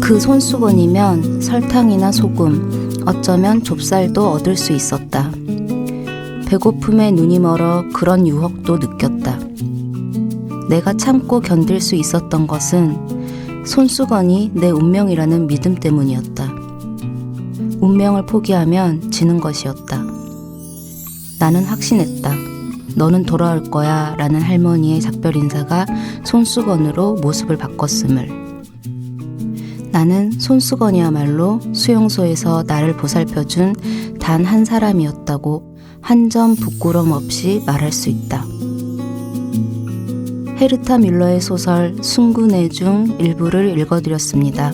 그 손수건이면 설탕이나 소금, 어쩌면 좁쌀도 얻을 수 있었다. 배고픔에 눈이 멀어 그런 유혹도 느꼈다. 내가 참고 견딜 수 있었던 것은 손수건이 내 운명이라는 믿음 때문이었다. 운명을 포기하면 지는 것이었다. 나는 확신했다. 너는 돌아올 거야 라는 할머니의 작별 인사가 손수건으로 모습을 바꿨음을. 나는 손수건이야말로 수용소에서 나를 보살펴준 단 한 사람이었다고 한 점 부끄럼 없이 말할 수 있다. 헤르타 뮬러의 소설 순군의 중 일부를 읽어드렸습니다.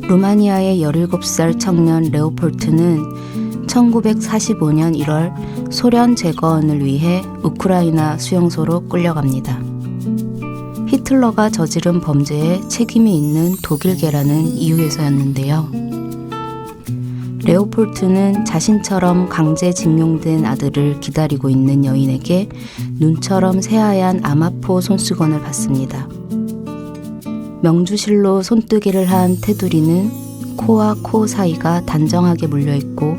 루마니아의 17살 청년 레오폴트는 1945년 1월 소련 재건을 위해 우크라이나 수용소로 끌려갑니다. 히틀러가 저지른 범죄에 책임이 있는 독일계라는 이유에서였는데요. 레오폴트는 자신처럼 강제징용된 아들을 기다리고 있는 여인에게 눈처럼 새하얀 아마포 손수건을 받습니다. 명주실로 손뜨기를 한 테두리는 코와 코 사이가 단정하게 물려있고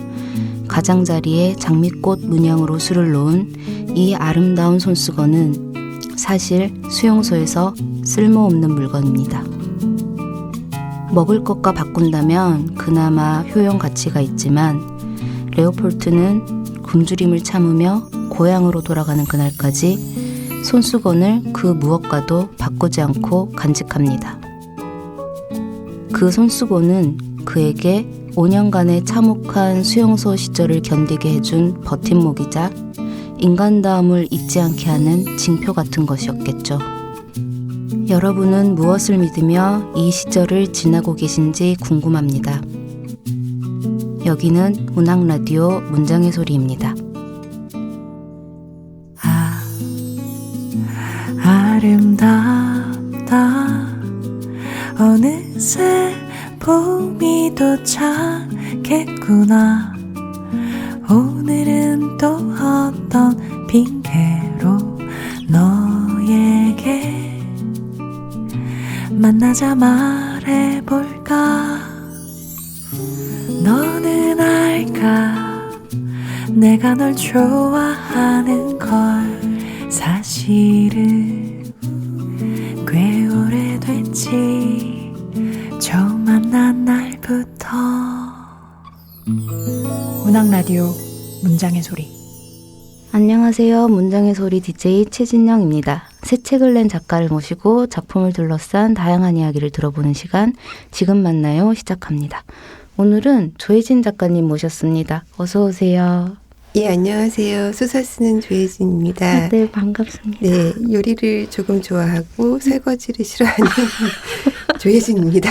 가장자리에 장미꽃 문양으로 술을 놓은 이 아름다운 손수건은 사실 수용소에서 쓸모없는 물건입니다. 먹을 것과 바꾼다면 그나마 효용 가치가 있지만 레오폴트는 굶주림을 참으며 고향으로 돌아가는 그날까지 손수건을 그 무엇과도 바꾸지 않고 간직합니다. 그 손수건은 그에게 5년간의 참혹한 수용소 시절을 견디게 해준 버팀목이자 인간다움을 잊지 않게 하는 징표 같은 것이었겠죠. 여러분은 무엇을 믿으며 이 시절을 지나고 계신지 궁금합니다. 여기는 문학라디오 문장의 소리입니다. 아름답다. 어느새 봄이 도착했구나. 오늘은 또 어떤 핑계로 너에게 만나자 말해볼까. 너는 알까 내가 널 좋아하는 걸. 사실은 꽤 오래됐지 처음 만난 날부터. 문학라디오 문장의 소리. 안녕하세요. 문장의 소리 DJ 최진영입니다. 새 책을 낸 작가를 모시고 작품을 둘러싼 다양한 이야기를 들어보는 시간 지금 만나요 시작합니다. 오늘은 조혜진 작가님 모셨습니다. 어서 오세요. 예, 안녕하세요. 소설 쓰는 조혜진입니다. 네, 반갑습니다. 네, 요리를 조금 좋아하고 설거지를 싫어하는 조혜진입니다.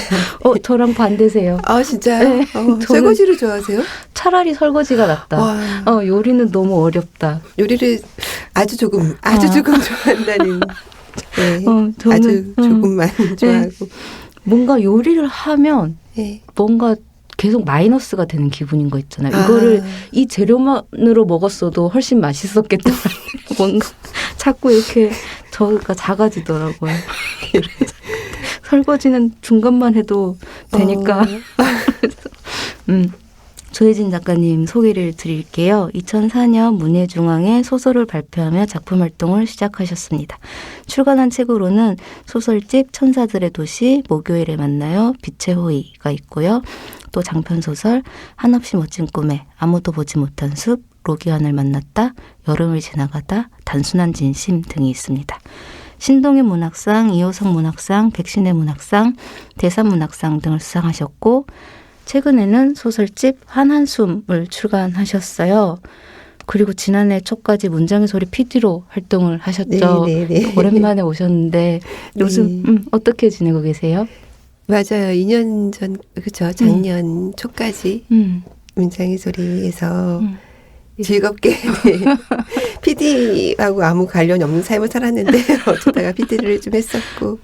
저랑 반대세요. 아, 진짜요? 네, 설거지를 좋아하세요? 차라리 설거지가 낫다. 요리는 너무 어렵다. 요리를 아주 조금 좋아한다는. 네, 아주 조금만 좋아하고. 네. 뭔가 요리를 하면 네. 뭔가 계속 마이너스가 되는 기분인 거 있잖아요. 이거를 이 재료만으로 먹었어도 훨씬 맛있었겠다. 뭔가 자꾸 이렇게 저가 작아지더라고요. 그래서 설거지는 중간만 해도 되니까. 조혜진 작가님 소개를 드릴게요. 2004년 문예중앙에 소설을 발표하며 작품 활동을 시작하셨습니다. 출간한 책으로는 소설집 천사들의 도시, 목요일에 만나요, 빛의 호의가 있고요. 또 장편소설 한없이 멋진 꿈에, 아무도 보지 못한 숲, 로기환을 만났다, 여름을 지나가다, 단순한 진심 등이 있습니다. 신동의 문학상, 이호성 문학상, 백신의 문학상, 대산문학상 등을 수상하셨고 최근에는 소설집 한한숨을 출간하셨어요. 그리고 지난해 초까지 문장의 소리 PD로 활동을 하셨죠. 네. 오랜만에 오셨는데 요즘 어떻게 지내고 계세요? 맞아요. 2년 전, 그렇죠. 작년 초까지 문장의 소리에서 즐겁게 PD하고 아무 관련이 없는 삶을 살았는데 어쩌다가 PD를 좀 했었고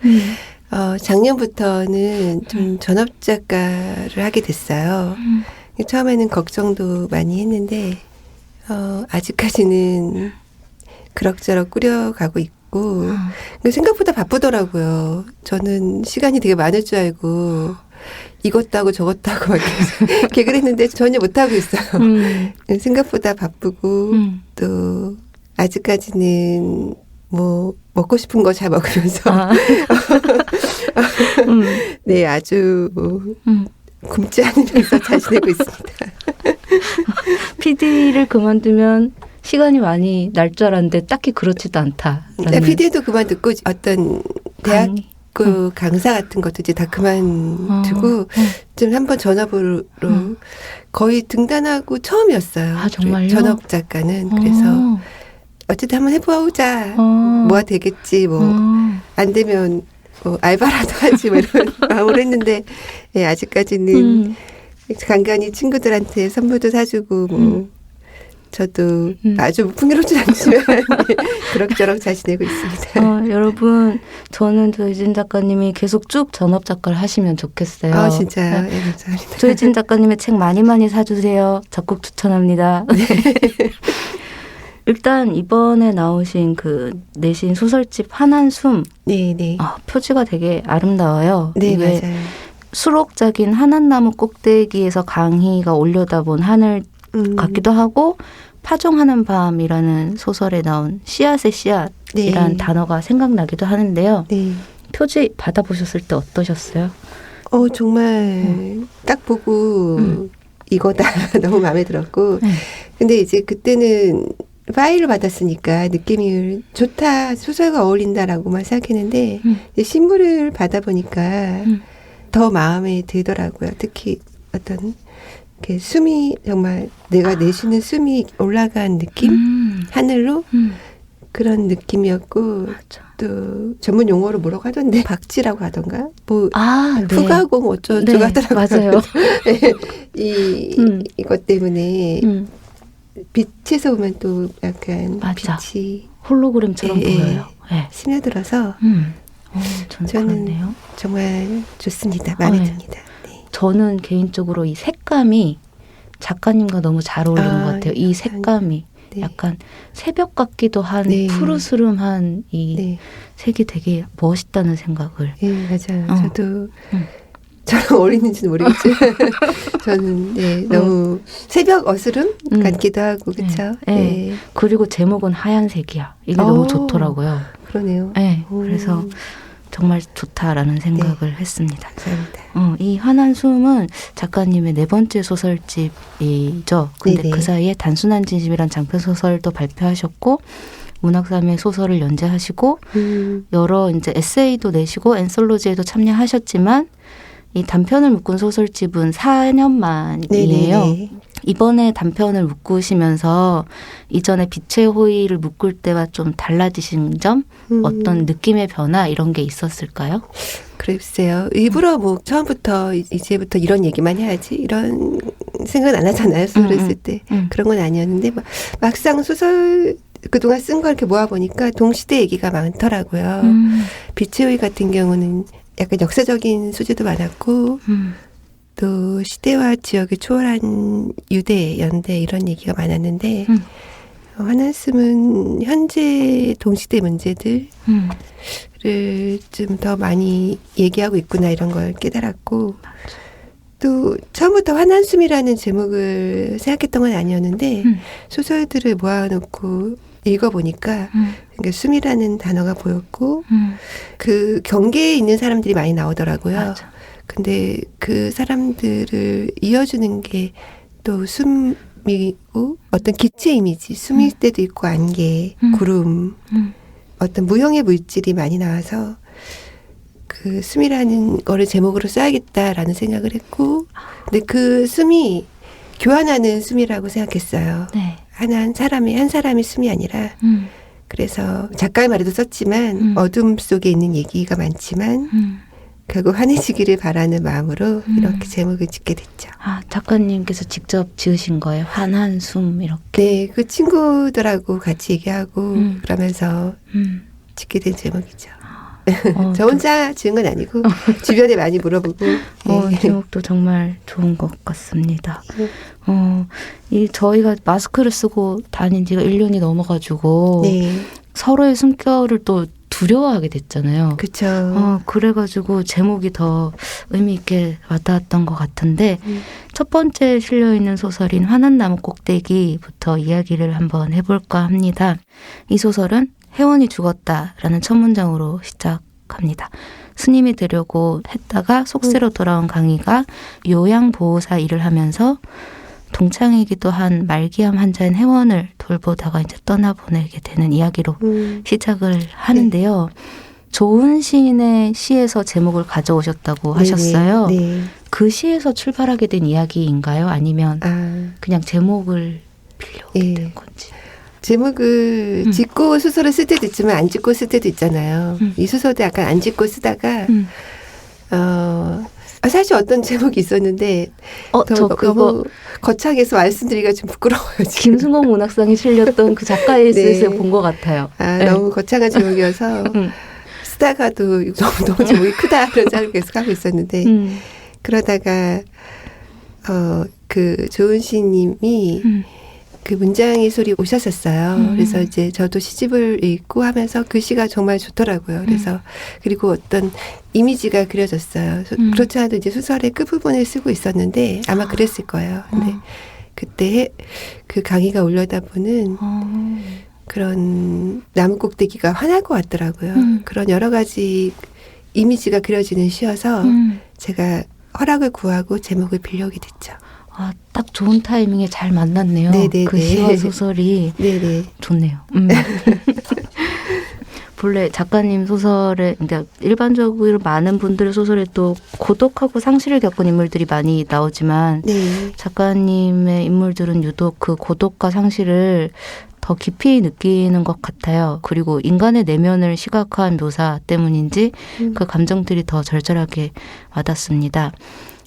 작년부터는 좀 전업 작가를 하게 됐어요. 처음에는 걱정도 많이 했는데 아직까지는 그럭저럭 꾸려가고 바빴고 근데 생각보다 바쁘더라고요. 저는 시간이 되게 많을 줄 알고 이것도 하고 저것도 하고 막 이렇게 계획을 했는데 전혀 못하고 있어요. 생각보다 바쁘고 또 아직까지는 뭐 먹고 싶은 거 잘 먹으면서 네 아주 굶지 않으면서 잘 지내고 있습니다. PD를 그만두면 시간이 많이 날 줄 알았는데 딱히 그렇지도 않다. PD도 그만두고 어떤 대학교 강사 같은 것도 이제 다 그만두고 좀 한번 전업으로 거의 등단하고 처음이었어요. 아, 정말요? 전업 작가는. 그래서 어쨌든 한번 해보자. 뭐가 되겠지. 뭐 안 되면 뭐 알바라도 하지 뭐 이런 마음을 했는데 네, 아직까지는 간간히 친구들한테 선물도 사주고 뭐 저도 아주 풍요롭진 않지만 그럭저럭 잘 지내고 있습니다. 여러분 저는 조혜진 작가님이 계속 쭉 전업 작가를 하시면 좋겠어요. 아 진짜요? 네, 감사합니다. 조혜진 작가님의 책 많이 사주세요. 적극 추천합니다. 일단 이번에 나오신 내신 소설집 한한숨 네네. 표지가 되게 아름다워요. 네 이게 맞아요. 수록작인 한한나무 꼭대기에서 강희가 올려다본 하늘 같기도 하고 파종하는 밤이라는 소설에 나온 씨앗의 씨앗이라는 단어가 생각나기도 하는데요. 네. 표지 받아보셨을 때 어떠셨어요? 정말 딱 보고 이거다 너무 마음에 들었고 근데 이제 그때는 파일을 받았으니까 느낌이 좋다 소설과 어울린다라고만 생각했는데 이제 신문을 받아보니까 더 마음에 들더라고요. 특히 어떤 이렇게 숨이 정말 내가 내쉬는 숨이 올라간 느낌 하늘로 그런 느낌이었고 맞아. 또 전문 용어로 뭐라고 하던데 박지라고 하던가 뭐 네. 푸가고 뭐 어쩌고 네, 하더라고요. 맞아요. 이것 때문에 빛에서 보면 또 약간 맞아. 빛이 홀로그램처럼 보여요. 네. 스며들어서 저는 그렇네요. 정말 좋습니다. 마음에 듭니다. 네. 저는 개인적으로 이 색감이 작가님과 너무 잘 어울리는 것 같아요. 이 색감이 네. 약간 새벽 같기도 한 네. 푸르스름한 이 색이 되게 멋있다는 생각을. 네, 맞아요. 저도 잘 어울리는지는 모르겠지만 저는 너무 새벽 어스름 같기도 하고 그렇죠. 네. 그리고 제목은 하얀색이야. 이게 너무 좋더라고요. 그러네요. 네, 그래서 정말 좋다라는 생각을 했습니다. 감사합니다. 이 한한숨은 작가님의 4번째 소설집이죠. 근데 네네. 그 사이에 단순한 진심이란 장편 소설도 발표하셨고 문학삼의 소설을 연재하시고 여러 이제 에세이도 내시고 앤솔로지에도 참여하셨지만 이 단편을 묶은 소설집은 4년 만이에요. 네네네. 이번에 단편을 묶으시면서 이전에 빛의 호의를 묶을 때와 좀 달라지신 점, 어떤 느낌의 변화 이런 게 있었을까요? 글쎄요. 일부러 뭐 처음부터 이제부터 이런 얘기만 해야지 이런 생각은 안 하잖아요. 소설을 쓸 때. 그런 건 아니었는데 막상 소설 그동안 쓴 걸 이렇게 모아보니까 동시대 얘기가 많더라고요. 빛의 호의 같은 경우는 약간 역사적인 소재도 많았고 또 시대와 지역을 초월한 유대, 연대 이런 얘기가 많았는데 한한숨은 현재 동시대 문제들을 좀 더 많이 얘기하고 있구나 이런 걸 깨달았고 또 처음부터 한한숨이라는 제목을 생각했던 건 아니었는데 소설들을 모아놓고 읽어보니까 그러니까 숨이라는 단어가 보였고 그 경계에 있는 사람들이 많이 나오더라고요. 맞아. 근데 그 사람들을 이어주는 게 또 숨이고 어떤 기체 이미지, 숨일 때도 있고 안개, 구름, 어떤 무형의 물질이 많이 나와서 그 숨이라는 거를 제목으로 써야겠다라는 생각을 했고 근데 그 숨이 교환하는 숨이라고 생각했어요. 네. 한 사람이 숨이 아니라 그래서 작가의 말에도 썼지만 어둠 속에 있는 얘기가 많지만 결국 환해지기를 바라는 마음으로 이렇게 제목을 짓게 됐죠. 아, 작가님께서 직접 지으신 거예요? 한한숨 이렇게. 네, 그 친구들하고 같이 얘기하고 그러면서 짓게 된 제목이죠. 저 혼자 지은 건 아니고 주변에 많이 물어보고. 네. 제목도 정말 좋은 것 같습니다. 저희가 마스크를 쓰고 다닌 지가 1년이 넘어가지고 네. 서로의 숨결을 또 두려워하게 됐잖아요. 그렇죠. 그래가지고 제목이 더 의미 있게 와닿았던 것 같은데 첫 번째 실려있는 소설인 환한 나무 꼭대기부터 이야기를 한번 해볼까 합니다. 이 소설은 혜원이 죽었다라는 첫 문장으로 시작합니다. 스님이 되려고 했다가 속세로 돌아온 강희가 요양보호사 일을 하면서 동창이기도 한 말기암 환자인 혜원을 돌보다가 이제 떠나보내게 되는 이야기로 시작을 하는데요. 좋은 시인의 시에서 제목을 가져오셨다고 하셨어요. 네. 그 시에서 출발하게 된 이야기인가요? 아니면 그냥 제목을 빌려오게 된 건지. 제목을 짓고 소설을 쓸 때도 있지만 안 짓고 쓸 때도 있잖아요. 이 소설도 약간 안 짓고 쓰다가 사실 어떤 제목이 있었는데 저 그거 너무 거창해서 말씀드리기가 좀 부끄러워요. 지금. 김승호 문학상이 실렸던 그 작가의 에세이에 본 것 같아요. 네. 너무 거창한 제목이어서 쓰다가도 너무 제목이 크다 이런 생각을 계속 하고 있었는데 그러다가 그 조은 시님이 그 문장의 소리 오셨었어요. 그래서 이제 저도 시집을 읽고 하면서 그 시가 정말 좋더라고요. 그래서 그리고 어떤 이미지가 그려졌어요. 그렇지 않아도 이제 소설의 끝부분을 쓰고 있었는데 아마 그랬을 거예요. 근데 그때 그 강의가 올려다보는 그런 나무 꼭대기가 환할 것 같더라고요. 그런 여러 가지 이미지가 그려지는 시여서 제가 허락을 구하고 제목을 빌려오게 됐죠. 딱 좋은 타이밍에 잘 만났네요. 네네네. 그 시와 소설이 네네. 좋네요. 본래 작가님 소설에, 그러니까 일반적으로 많은 분들의 소설에 또 고독하고 상실을 겪은 인물들이 많이 나오지만 네. 작가님의 인물들은 유독 그 고독과 상실을 더 깊이 느끼는 것 같아요. 그리고 인간의 내면을 시각화한 묘사 때문인지 그 감정들이 더 절절하게 와닿습니다.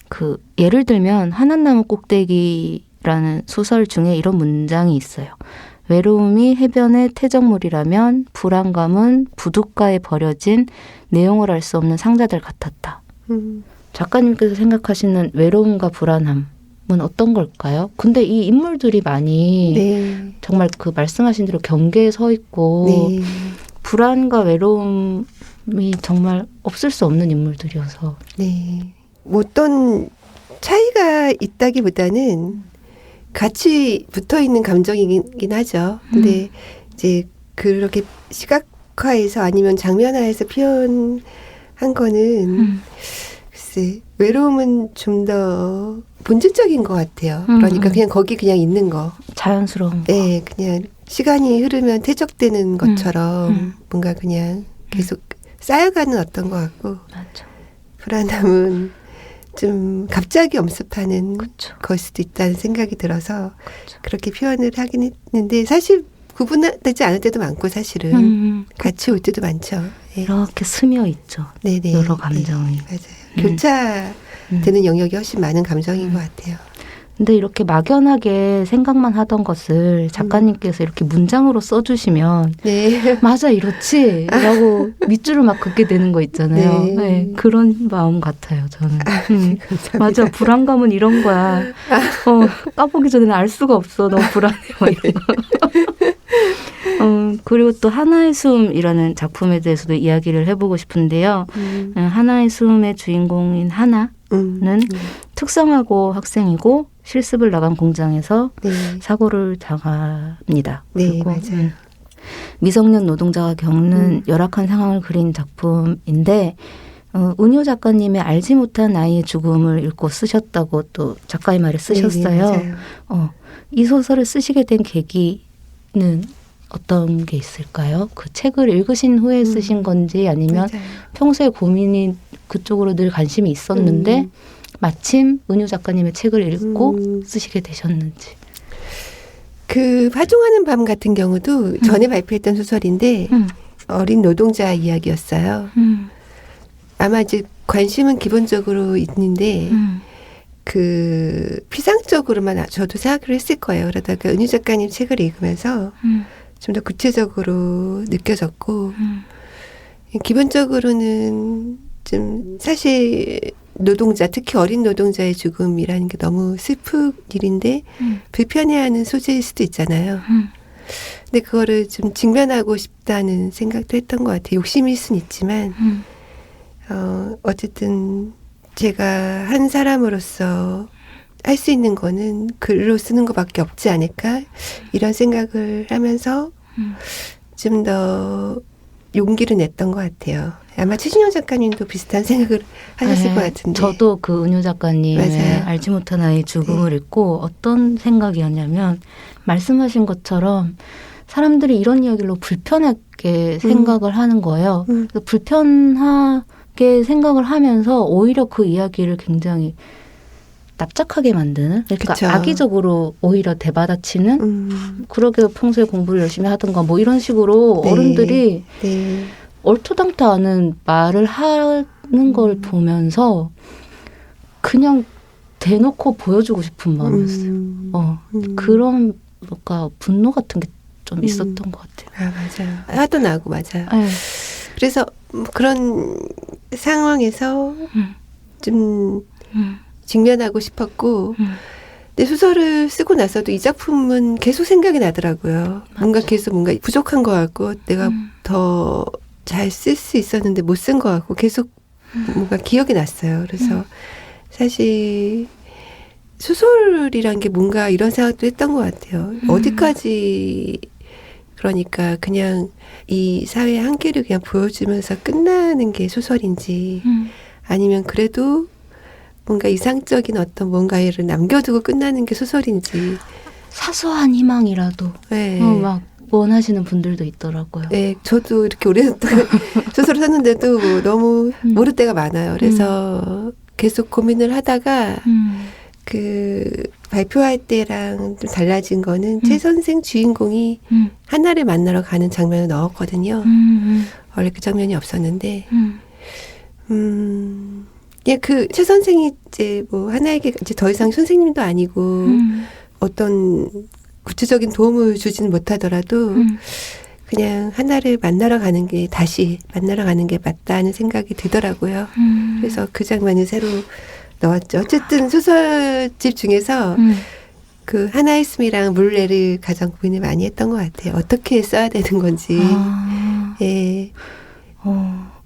그 예를 들면 환한 나무 꼭대기라는 소설 중에 이런 문장이 있어요. 외로움이 해변의 태적물이라면 불안감은 부둣가에 버려진 내용을 알 수 없는 상자들 같았다. 작가님께서 생각하시는 외로움과 불안함은 어떤 걸까요? 근데 이 인물들이 많이 네. 정말 그 말씀하신 대로 경계에 서 있고 네. 불안과 외로움이 정말 없을 수 없는 인물들이어서 네. 뭐 어떤 차이가 있다기보다는 같이 붙어 있는 감정이긴 하죠. 근데 이제 그렇게 시각화해서 아니면 장면화해서 표현한 거는 글쎄 외로움은 좀 더 본질적인 것 같아요. 그러니까 그냥 거기 그냥 있는 거. 자연스러운 거. 네, 그냥 시간이 흐르면 퇴적되는 것처럼 뭔가 그냥 계속 쌓여가는 어떤 것 같고. 맞아. 불안함은 좀 갑자기 엄습하는 그쵸. 걸 수도 있다는 생각이 들어서 그쵸. 그렇게 표현을 하긴 했는데 사실 구분되지 않을 때도 많고 사실은 같이 올 때도 많죠. 네. 이렇게 스며 있죠. 네네. 여러 감정이. 네, 맞아요. 교차되는 영역이 훨씬 많은 감정인 것 같아요. 근데 이렇게 막연하게 생각만 하던 것을 작가님께서 이렇게 문장으로 써주시면 네. 맞아 이렇지 라고 밑줄을 막 긋게 되는 거 있잖아요. 네. 네, 그런 마음 같아요 저는. 감사합니다. 맞아 불안감은 이런 거야. 까보기 전에는 알 수가 없어. 너무 불안해. 막 이런 거. 그리고 또 하나의 숨이라는 작품에 대해서도 이야기를 해보고 싶은데요. 하나의 숨의 주인공인 하나는 특성화고 학생이고 실습을 나간 공장에서 네. 사고를 당합니다. 네, 그리고 맞아요. 미성년 노동자가 겪는 열악한 상황을 그린 작품인데 은효 작가님의 알지 못한 아이의 죽음을 읽고 쓰셨다고 또 작가의 말에 쓰셨어요. 네, 맞아요. 이 소설을 쓰시게 된 계기는 어떤 게 있을까요? 그 책을 읽으신 후에 쓰신 건지 아니면 맞아요. 평소에 고민이 그쪽으로 늘 관심이 있었는데 마침 은효 작가님의 책을 읽고 쓰시게 되셨는지. 그 화종하는 밤 같은 경우도 전에 발표했던 소설인데 어린 노동자 이야기였어요. 아마 이제 관심은 기본적으로 있는데 그 피상적으로만 저도 생각을 했을 거예요. 그러다가 은유 작가님 책을 읽으면서 좀 더 구체적으로 느껴졌고 기본적으로는 좀 사실 노동자, 특히 어린 노동자의 죽음이라는 게 너무 슬픈 일인데 불편해하는 소재일 수도 있잖아요. 근데 그거를 좀 직면하고 싶다는 생각도 했던 것 같아요. 욕심일 순 있지만 어쨌든 제가 한 사람으로서 할 수 있는 거는 글로 쓰는 것밖에 없지 않을까 이런 생각을 하면서 좀 더 용기를 냈던 것 같아요. 아마 최신영 작가님도 비슷한 생각을 하셨을 것 같은데. 저도 그 은유 작가님의 맞아요. 알지 못한 아이의 죽음을 읽고 어떤 생각이었냐면 말씀하신 것처럼 사람들이 이런 이야기로 불편하게 생각을 하는 거예요. 그래서 불편하게 생각을 하면서 오히려 그 이야기를 굉장히 납작하게 만드는, 그러니까 그쵸. 악의적으로 오히려 대받아치는, 그러게 평소에 공부를 열심히 하든가 뭐 이런 식으로 네. 어른들이 네. 얼토당토 않은 말을 하는 걸 보면서 그냥 대놓고 보여주고 싶은 마음이었어요. 그런 뭔가 분노 같은 게 좀 있었던 것 같아요. 맞아요. 화도 나고 맞아요. 네. 그래서 그런 상황에서 좀 직면하고 싶었고 근데 소설을 쓰고 나서도 이 작품은 계속 생각이 나더라고요. 뭔가 계속 뭔가 부족한 것 같고 내가 더 잘 쓸 수 있었는데 못 쓴 것 같고 계속 뭔가 기억이 났어요. 그래서 사실 소설이란 게 뭔가 이런 생각도 했던 것 같아요. 어디까지 그러니까 그냥 이 사회의 한계를 그냥 보여주면서 끝나는 게 소설인지 아니면 그래도 뭔가 이상적인 어떤 뭔가를 남겨두고 끝나는 게 소설인지. 사소한 희망이라도 네. 막 원하시는 분들도 있더라고요. 네, 저도 이렇게 오랫동안 소설을 썼는데도 뭐 너무 모를 때가 많아요. 그래서 계속 고민을 하다가 그 발표할 때랑 좀 달라진 거는 최 선생 주인공이 하나를 만나러 가는 장면을 넣었거든요. 원래 그 장면이 없었는데, 예, 그 최 선생이 이제 뭐 하나에게 이제 더 이상 선생님도 아니고 어떤 구체적인 도움을 주지는 못하더라도 그냥 하나를 만나러 가는 게 다시 만나러 가는 게 맞다는 생각이 들더라고요. 그래서 그 장면을 새로 넣었죠. 어쨌든 소설집 중에서 그 하나의 숨이랑 물레를 가장 고민을 많이 했던 것 같아요. 어떻게 써야 되는 건지. 예.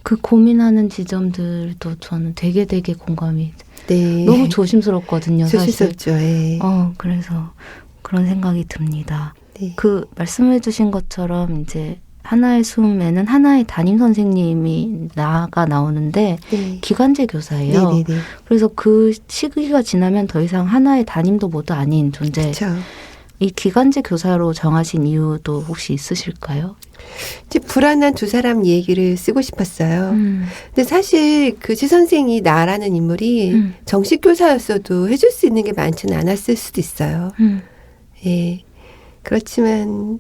그 고민하는 지점들도 저는 되게 공감이 네. 너무 조심스럽거든요. 사실. 조심스럽죠. 예. 그래서 그런 생각이 듭니다. 네. 그 말씀해 주신 것처럼 이제 하나의 숨에는 하나의 담임 선생님이 나오는데 네. 기간제 교사예요. 네네네. 그래서 그 시기가 지나면 더 이상 하나의 담임도 모두 아닌 존재. 그렇죠. 이 기간제 교사로 정하신 이유도 혹시 있으실까요? 이제 불안한 두 사람 얘기를 쓰고 싶었어요. 근데 사실 그 지 선생이 나라는 인물이 정식 교사였어도 해줄 수 있는 게 많지는 않았을 수도 있어요. 예. 그렇지만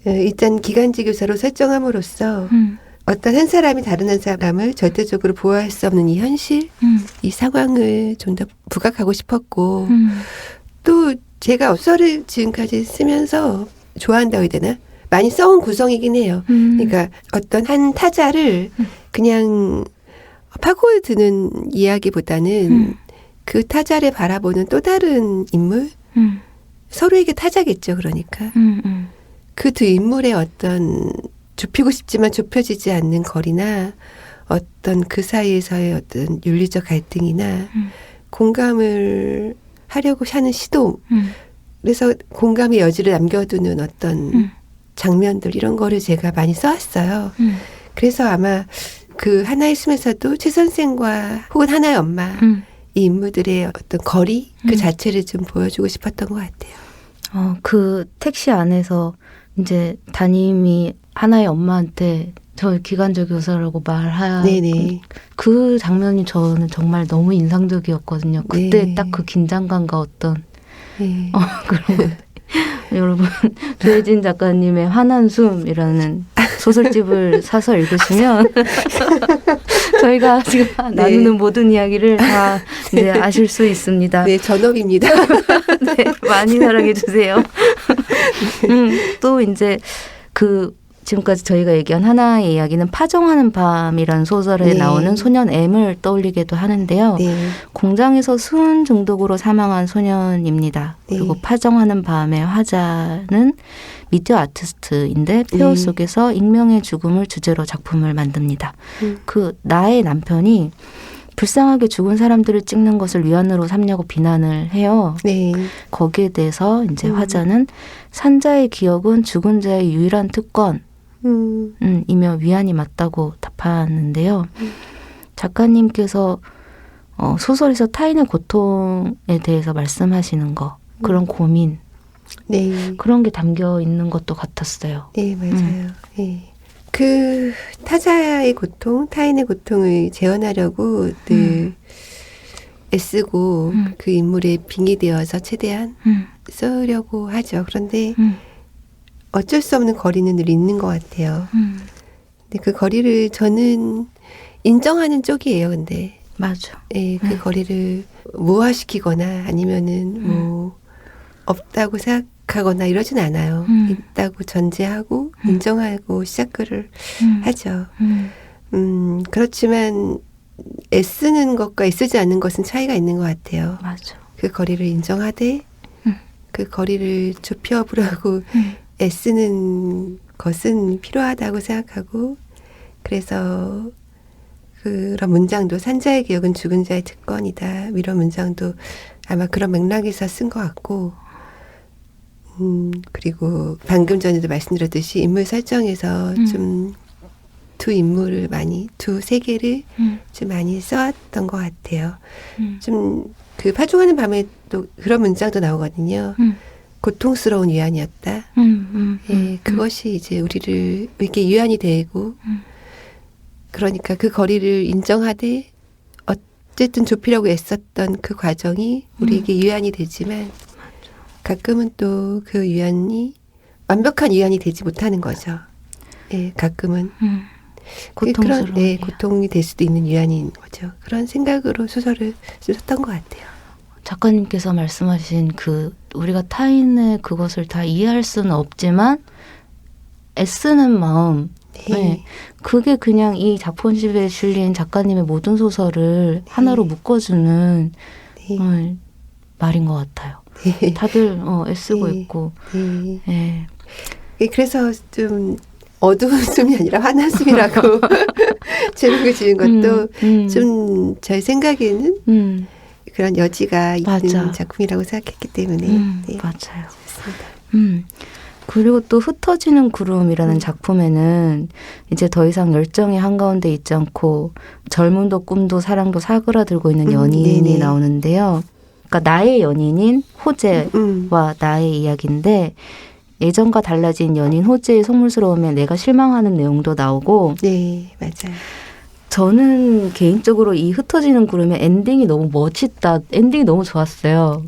일단 기간제 교사로 설정함으로써 어떤 한 사람이 다른 한 사람을 절대적으로 보호할 수 없는 이 현실, 이 상황을 좀 더 부각하고 싶었고 또 제가 소설을 지금까지 쓰면서 좋아한다고 해야 되나? 많이 써온 구성이긴 해요. 그러니까 어떤 한 타자를 그냥 파고드는 이야기보다는 그 타자를 바라보는 또 다른 인물? 서로에게 타자겠죠. 그러니까. 그 두 인물의 어떤 좁히고 싶지만 좁혀지지 않는 거리나 어떤 그 사이에서의 어떤 윤리적 갈등이나 공감을 하려고 하는 시도. 그래서 공감의 여지를 남겨두는 어떤 장면들 이런 거를 제가 많이 써왔어요. 그래서 아마 그 하나의 숨에서도 최 선생과 혹은 하나의 엄마 이 인물들의 어떤 거리 그 자체를 좀 보여주고 싶었던 것 같아요. 그 택시 안에서 이제 담임이 하나의 엄마한테 저 기간제 교사라고 네네. 그 장면이 저는 정말 너무 인상적이었거든요. 그때 네. 딱 그 긴장감과 어떤 네. 그런 거. 여러분 조혜진 작가님의 환한 숨이라는 소설집을 사서 읽으시면 저희가 지금 나누는 모든 이야기를 다 이제 아실 수 있습니다. 네, 전업입니다. 네, 많이 사랑해 주세요. 또 이제 그 지금까지 저희가 얘기한 하나의 이야기는 파정하는 밤이라는 소설에 네. 나오는 소년 M을 떠올리기도 하는데요. 네. 공장에서 수은 중독으로 사망한 소년입니다. 그리고 네. 파정하는 밤의 화자는 미디어 아티스트인데 폐허 속에서 익명의 죽음을 주제로 작품을 만듭니다. 그 나의 남편이 불쌍하게 죽은 사람들을 찍는 것을 위안으로 삼냐고 비난을 해요. 네. 거기에 대해서 이제 화자는 산자의 기억은 죽은 자의 유일한 특권 이며 위안이 맞다고 답하는데요. 작가님께서 소설에서 타인의 고통에 대해서 말씀하시는 거, 그런 고민, 네. 그런 게 담겨 있는 것도 같았어요. 네, 맞아요. 네. 그 타자의 고통, 타인의 고통을 재현하려고 늘 애쓰고 그 인물에 빙의되어서 최대한 쓰려고 하죠. 그런데 어쩔 수 없는 거리는 늘 있는 것 같아요. 근데 그 거리를 저는 인정하는 쪽이에요. 근데 맞아. 예, 그 거리를 무화시키거나 아니면은 뭐 없다고 생각하거나 이러진 않아요. 있다고 전제하고 인정하고 시작을 하죠. 그렇지만 애쓰는 것과 애쓰지 않는 것은 차이가 있는 것 같아요. 맞아. 그 거리를 인정하되 그 거리를 좁혀보려고 애쓰는 것은 필요하다고 생각하고 그래서 그런 문장도 산자의 기억은 죽은 자의 특권이다. 이런 문장도 아마 그런 맥락에서 쓴 것 같고 그리고 방금 전에도 말씀드렸듯이 인물 설정에서 좀 두 인물을 많이 두 세계를 좀 많이 써왔던 것 같아요. 좀 그 파종하는 밤에 또 그런 문장도 나오거든요. 고통스러운 위안이었다. 예, 그것이 이제 우리를 이렇게 위안이 되고 그러니까 그 거리를 인정하되 어쨌든 좁히려고 애썼던 그 과정이 우리에게 위안이 되지만 가끔은 또 그 위안이 완벽한 위안이 되지 못하는 거죠. 예, 가끔은 고통스러운 그런 네, 고통이 될 수도 있는 위안인 거죠. 그런 생각으로 소설을 썼던 것 같아요. 작가님께서 말씀하신 그 우리가 타인의 그것을 다 이해할 수는 없지만 애쓰는 마음, 네. 그게 그냥 이 작품집에 실린 작가님의 모든 소설을 하나로 묶어주는 말인 것 같아요. 다들 애쓰고 있고. 네. 그래서 좀 어두운 숨이 아니라 환한 숨이라고 제목을 지은 것도 좀 제 생각에는 그런 여지가 있는 맞아. 작품이라고 생각했기 때문에 네. 맞아요. 좋습니다. 그리고 또 흩어지는 구름이라는 작품에는 이제 더 이상 열정이 한가운데 있지 않고 젊음도 꿈도 사랑도 사그라들고 있는 연인이 네네. 나오는데요. 그러니까 나의 연인인 호재와 나의 이야기인데 예전과 달라진 연인 호재의 속물스러움에 내가 실망하는 내용도 나오고 네, 맞아요. 저는 개인적으로 이 흩어지는 구름의 엔딩이 너무 멋있다. 엔딩이 너무 좋았어요.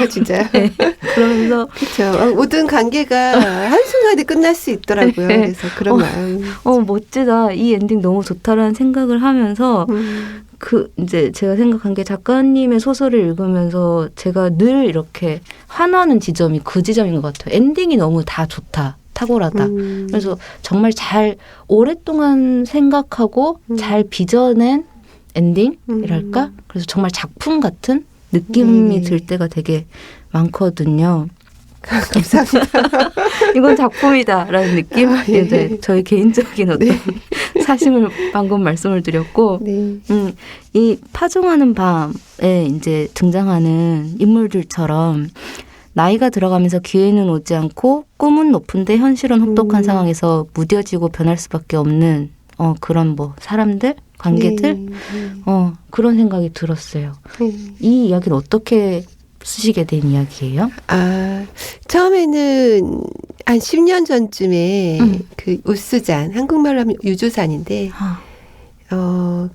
진짜요? 네. 그러면서 그렇죠. 모든 관계가 한순간에 끝날 수 있더라고요. 네. 그래서 그런 마음. 멋지다. 이 엔딩 너무 좋다라는 생각을 하면서 이제 제가 생각한 게 작가님의 소설을 읽으면서 제가 늘 이렇게 환호하는 지점이 그 지점인 것 같아요. 엔딩이 너무 다 좋다. 탁월하다. 그래서 정말 잘 오랫동안 생각하고 잘 빚어낸 엔딩이랄까? 그래서 정말 작품 같은 느낌이 들 때가 되게 많거든요. 감사합니다. 이건 작품이다라는 느낌? 이제 저희 개인적인 어떤 사심을 방금 말씀을 드렸고, 네. 이 파종하는 밤에 이제 등장하는 인물들처럼 나이가 들어가면서 기회는 오지 않고 꿈은 높은데 현실은 혹독한 상황에서 무뎌지고 변할 수밖에 없는 그런 뭐 사람들, 관계들, 그런 생각이 들었어요. 이 이야기는 어떻게 쓰시게 된 이야기예요? 처음에는 한 10년 전쯤에 그 우스잔, 한국말로 하면 유조산인데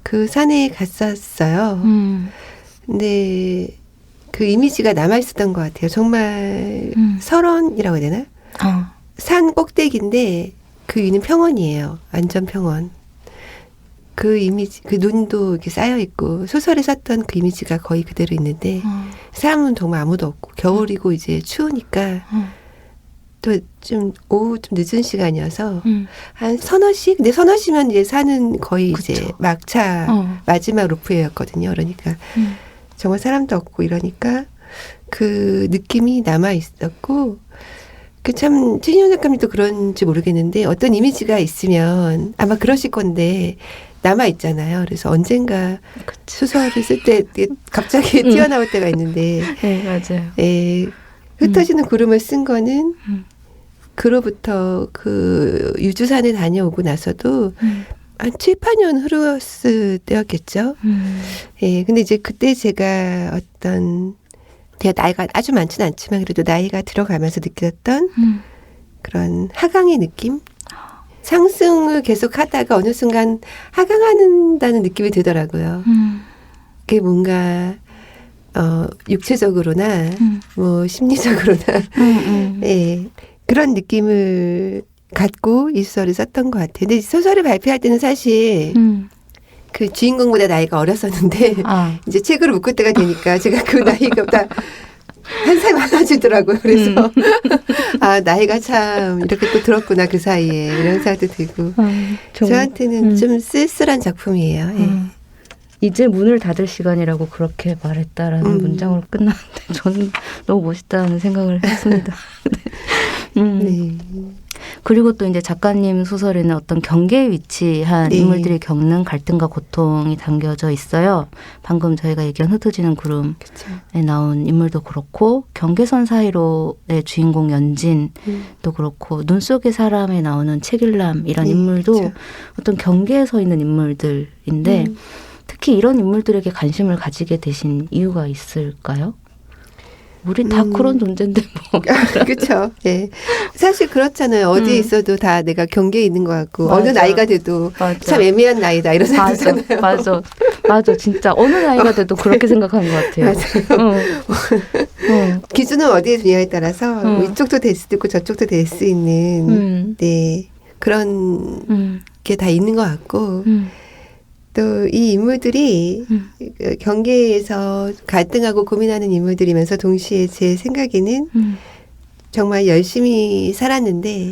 그 산에 갔었어요. 근데 그 이미지가 남아있었던 것 같아요. 정말 설원이라고 해야 되나? 산 꼭대기인데 그 위는 평원이에요. 완전 평원. 그 이미지, 그 눈도 이렇게 쌓여있고 소설에 썼던 그 이미지가 거의 그대로 있는데 사람은 정말 아무도 없고 겨울이고 이제 추우니까 또 좀 오후 좀 늦은 시간이어서 한 서너 시? 근데 서너 시면 이제 산은 거의 그쵸. 이제 막차 마지막 로프웨이였거든요. 그러니까 정말 사람도 없고 이러니까 그 느낌이 남아 있었고 그 참 최인영 작가님도 그런지 모르겠는데 어떤 이미지가 있으면 아마 그러실 건데 남아 있잖아요. 그래서 언젠가 소설을 쓸 때 갑자기 튀어나올 때가 있는데 네, 맞아요. 예, 흩어지는 구름을 쓴 거는 그로부터 그 유주산에 다녀오고 나서도 한 7, 8년 흐르었을 때였겠죠. 예, 근데 이제 그때 제가 어떤 제가 나이가 아주 많지는 않지만 그래도 나이가 들어가면서 느꼈던 그런 하강의 느낌? 상승을 계속 하다가 어느 순간 하강한다는 느낌이 들더라고요. 그게 뭔가 육체적으로나 뭐 심리적으로나 예, 그런 느낌을 갖고 이 소설을 썼던 것 같아요. 근데 소설을 발표할 때는 사실 그 주인공보다 나이가 어렸었는데 이제 책으로 묶을 때가 되니까 제가 그 나이가 한 살 많아지더라고요. 그래서 아 나이가 참 이렇게 또 들었구나 그 사이에 이런 생각도 들고 저한테는 좀 쓸쓸한 작품이에요. 예. 이제 문을 닫을 시간이라고 그렇게 말했다라는 문장으로 끝나는데 저는 너무 멋있다는 생각을 했습니다. 네. 그리고 또 이제 작가님 소설에는 어떤 경계에 위치한 네. 인물들이 겪는 갈등과 고통이 담겨져 있어요. 방금 저희가 얘기한 흩어지는 구름에 그쵸. 나온 인물도 그렇고 경계선 사이로의 주인공 연진도 그렇고 눈 속의 사람에 나오는 책일남 이런 네, 인물도 그쵸. 어떤 경계에 서 있는 인물들인데 특히 이런 인물들에게 관심을 가지게 되신 이유가 있을까요? 우리 다 그런 존재인데 뭐. 그렇죠. 예. 사실 그렇잖아요. 어디에 있어도 다 내가 경계에 있는 것 같고 맞아. 어느 나이가 돼도 맞아. 참 애매한 나이다 이런 생각 들잖아요. 맞아. 진짜 어느 나이가 돼도 그렇게 생각하는 것 같아요. 맞아요. 기준은 어디에 두냐에 따라서 뭐 이쪽도 될 수도 있고 저쪽도 될 수 있는 네 그런 게 다 있는 것 같고 또 이 인물들이 경계에서 갈등하고 고민하는 인물들이면서 동시에 제 생각에는 정말 열심히 살았는데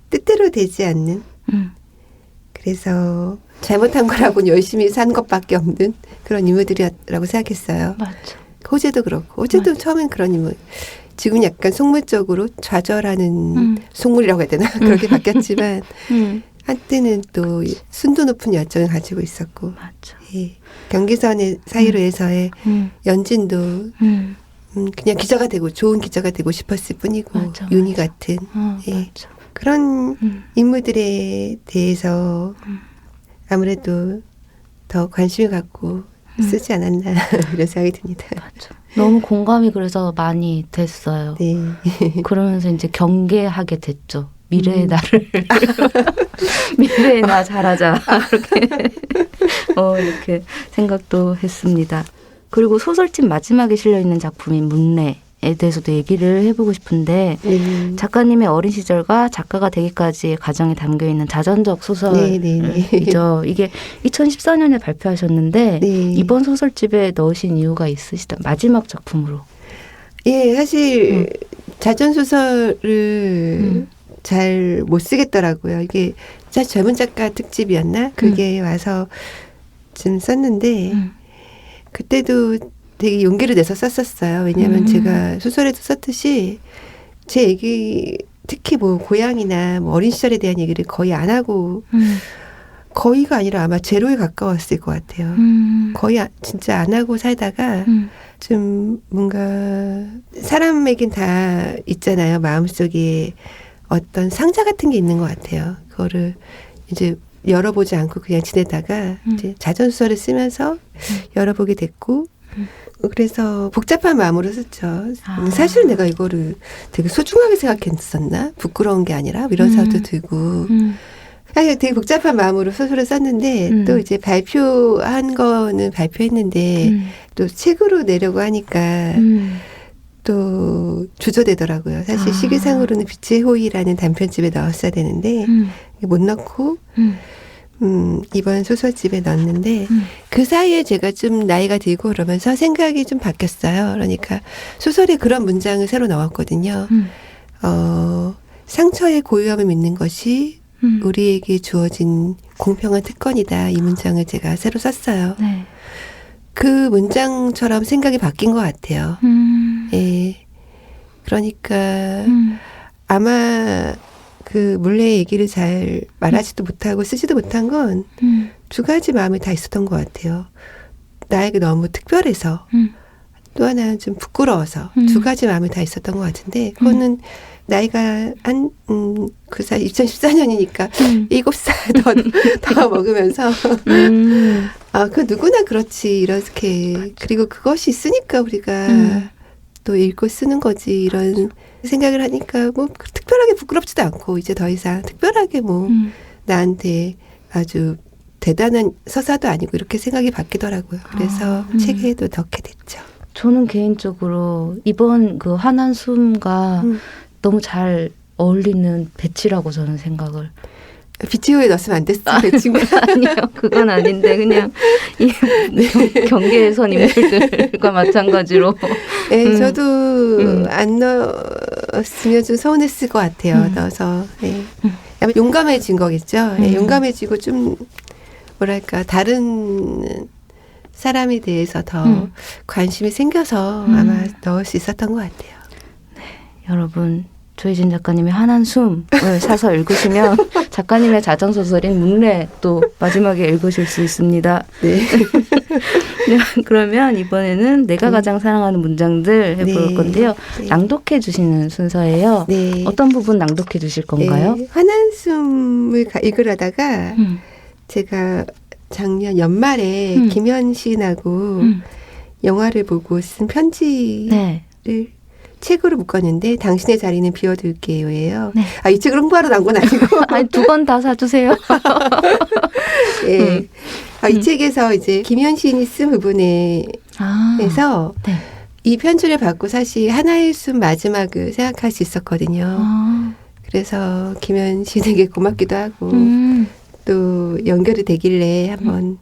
뜻대로 되지 않는 그래서 잘못한 거라고는 열심히 산 것밖에 없는 그런 인물들이라고 생각했어요. 맞아. 호재도 그렇고 호재도 처음엔 그런 인물 지금 약간 속물적으로 좌절하는 속물이라고 해야 되나 그렇게 바뀌었지만 한때는 또 순도 높은 열정을 가지고 있었고 맞아. 예. 경계선의 사이로에서의 연진도 그냥 기자가 되고 좋은 기자가 되고 싶었을 뿐이고 맞아, 윤희 같은 예. 맞아. 그런 인물들에 대해서 아무래도 더 관심을 갖고 쓰지 않았나 이런 생각이 듭니다. 맞아. 너무 공감이 그래서 많이 됐어요. 네. 그러면서 이제 경계하게 됐죠. 미래의 나를 미래의 나 잘하자 이렇게 생각도 했습니다. 그리고 소설집 마지막에 실려 있는 작품인 문래에 대해서도 얘기를 해보고 싶은데 작가님의 어린 시절과 작가가 되기까지의 과정이 담겨 있는 자전적 소설이죠. 이게 2014년에 발표하셨는데 이번 소설집에 넣으신 이유가 있으시다. 마지막 작품으로. 예, 사실 자전소설을 잘 못 쓰겠더라고요. 이게 진짜 젊은 작가 특집이었나? 그게 와서 좀 썼는데 그때도 되게 용기를 내서 썼었어요. 왜냐하면 제가 소설에도 썼듯이 제 얘기 특히 뭐 고향이나 뭐 어린 시절에 대한 얘기를 거의 안 하고 거의가 아니라 아마 제로에 가까웠을 것 같아요. 거의 진짜 안 하고 살다가 좀 뭔가 사람에겐 다 있잖아요. 마음속에 어떤 상자 같은 게 있는 것 같아요. 그거를 이제 열어보지 않고 그냥 지내다가 이제 자전소설을 쓰면서 열어보게 됐고 그래서 복잡한 마음으로 썼죠. 사실 내가 이거를 되게 소중하게 생각했었나? 부끄러운 게 아니라 이런 생각도 들고 아니, 되게 복잡한 마음으로 소설을 썼는데 또 이제 발표한 거는 발표했는데 또 책으로 내려고 하니까 또 주저되더라고요. 사실 시기상으로는 빛의 호의라는 단편집에 넣었어야 되는데 못 넣고 이번 소설집에 넣었는데 그 사이에 제가 좀 나이가 들고 그러면서 생각이 좀 바뀌었어요. 그러니까 소설에 그런 문장을 새로 넣었거든요. 상처의 고유함을 믿는 것이 우리에게 주어진 공평한 특권이다. 이 문장을 제가 새로 썼어요. 네. 그 문장처럼 생각이 바뀐 것 같아요. 예. 그러니까 아마 그 물레의 얘기를 잘 말하지도 못하고 쓰지도 못한 건 두 가지 마음이 다 있었던 것 같아요. 나에게 너무 특별해서 또 하나는 좀 부끄러워서 두 가지 마음이 다 있었던 것 같은데 그거는 나이가 한 그 사이 2014년이니까 7살 더 먹으면서 그 누구나 그렇지 이렇게 그리고 그것이 있으니까 우리가 또 읽고 쓰는 거지 이런 생각을 하니까 뭐 특별하게 부끄럽지도 않고 이제 더 이상 특별하게 뭐 나한테 아주 대단한 서사도 아니고 이렇게 생각이 바뀌더라고요. 그래서 책에도 넣게 됐죠. 저는 개인적으로 이번 그 환한 숨과 너무 잘 어울리는 배치라고 저는 생각을. 비치오에 넣었으면 안 됐어, 배치가. 아니요, 그건 아닌데 그냥 이 경계선 인물들과 마찬가지로. 네, 저도 안 넣었으면 좀 서운했을 것 같아요. 넣어서 네. 용감해진 거겠죠. 네, 용감해지고 좀 뭐랄까 다른 사람에 대해서 더 관심이 생겨서 아마 넣을 수 있었던 것 같아요. 네, 여러분 조혜진 작가님의 환한 숨을 사서 읽으시면 작가님의 자장소설인 문래 또 마지막에 읽으실 수 있습니다. 네. 네, 그러면 이번에는 내가 가장 사랑하는 문장들 해볼 건데요. 네. 낭독해 주시는 순서예요. 네. 어떤 부분 낭독해 주실 건가요? 네. 환한 숨을 읽으려다가 제가 작년 연말에 김현 시인하고 영화를 보고 쓴 편지를 네. 책으로 묶었는데 당신의 자리는 비워둘게요예요. 네. 이 책을 홍보하러 나온 건 아니고. 아니, 두 권 다 사주세요. 예. 이 책에서 이제 김현 시인이 쓴 부분에서 네. 이 편지를 받고 사실 하나의 숨 마지막을 생각할 수 있었거든요. 그래서 김현 시인에게 고맙기도 하고 또 연결이 되길래 한번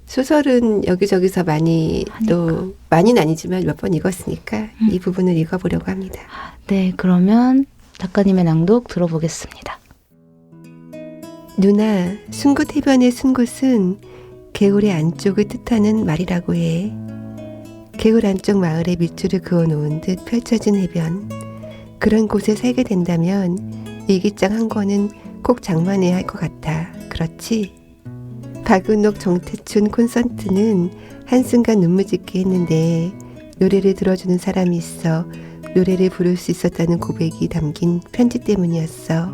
소설은 여기저기서 많이 또 많이는 아니지만 몇 번 읽었으니까 이 부분을 읽어보려고 합니다. 네, 그러면 작가님의 낭독 들어보겠습니다. 누나, 순굿 해변의 순굿은 개울의 안쪽을 뜻하는 말이라고 해. 개울 안쪽 마을에 밑줄을 그어놓은 듯 펼쳐진 해변. 그런 곳에 살게 된다면 일기장 한 권은 꼭 장만해야 할 것 같아. 그렇지? 박은옥 정태춘 콘서트는 한순간 눈물 짓게 했는데 노래를 들어주는 사람이 있어 노래를 부를 수 있었다는 고백이 담긴 편지 때문이었어.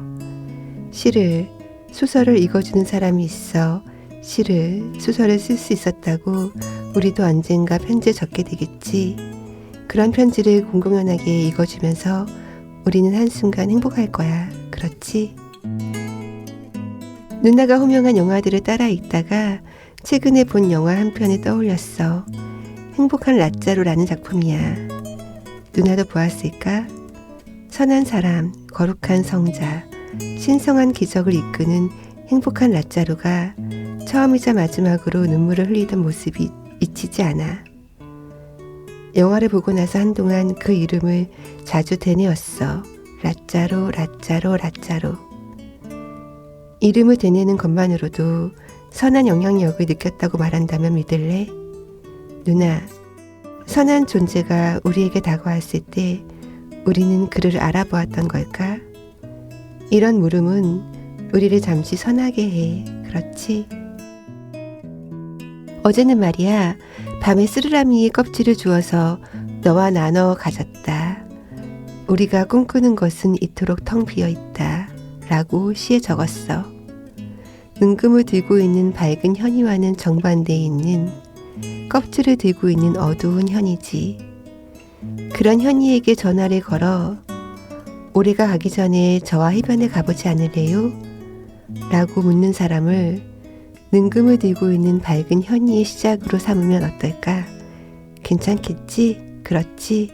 시를, 소설을 읽어주는 사람이 있어 시를, 소설을 쓸 수 있었다고 우리도 언젠가 편지에 적게 되겠지. 그런 편지를 공공연하게 읽어주면서 우리는 한순간 행복할 거야. 그렇지? 누나가 호명한 영화들을 따라 읽다가 최근에 본 영화 한 편을 떠올렸어. 행복한 라짜로라는 작품이야. 누나도 보았을까? 선한 사람, 거룩한 성자, 신성한 기적을 이끄는 행복한 라짜로가 처음이자 마지막으로 눈물을 흘리던 모습이 잊히지 않아. 영화를 보고 나서 한동안 그 이름을 자주 되뇌었어. 라짜로, 라짜로, 라짜로. 이름을 되뇌는 것만으로도 선한 영향력을 느꼈다고 말한다면 믿을래? 누나, 선한 존재가 우리에게 다가왔을 때 우리는 그를 알아보았던 걸까? 이런 물음은 우리를 잠시 선하게 해. 그렇지? 어제는 말이야, 밤에 쓰르라미의 껍질을 주워서 너와 나눠 가졌다. 우리가 꿈꾸는 것은 이토록 텅 비어 있다. 라고 시에 적었어. 은금을 들고 있는 밝은 현이와는 정반대에 있는 껍질을 들고 있는 어두운 현이지. 그런 현이에게 전화를 걸어 올해가 가기 전에 저와 해변에 가보지 않을래요? 라고 묻는 사람을 능금을 들고 있는 밝은 현이의 시작으로 삼으면 어떨까? 괜찮겠지? 그렇지?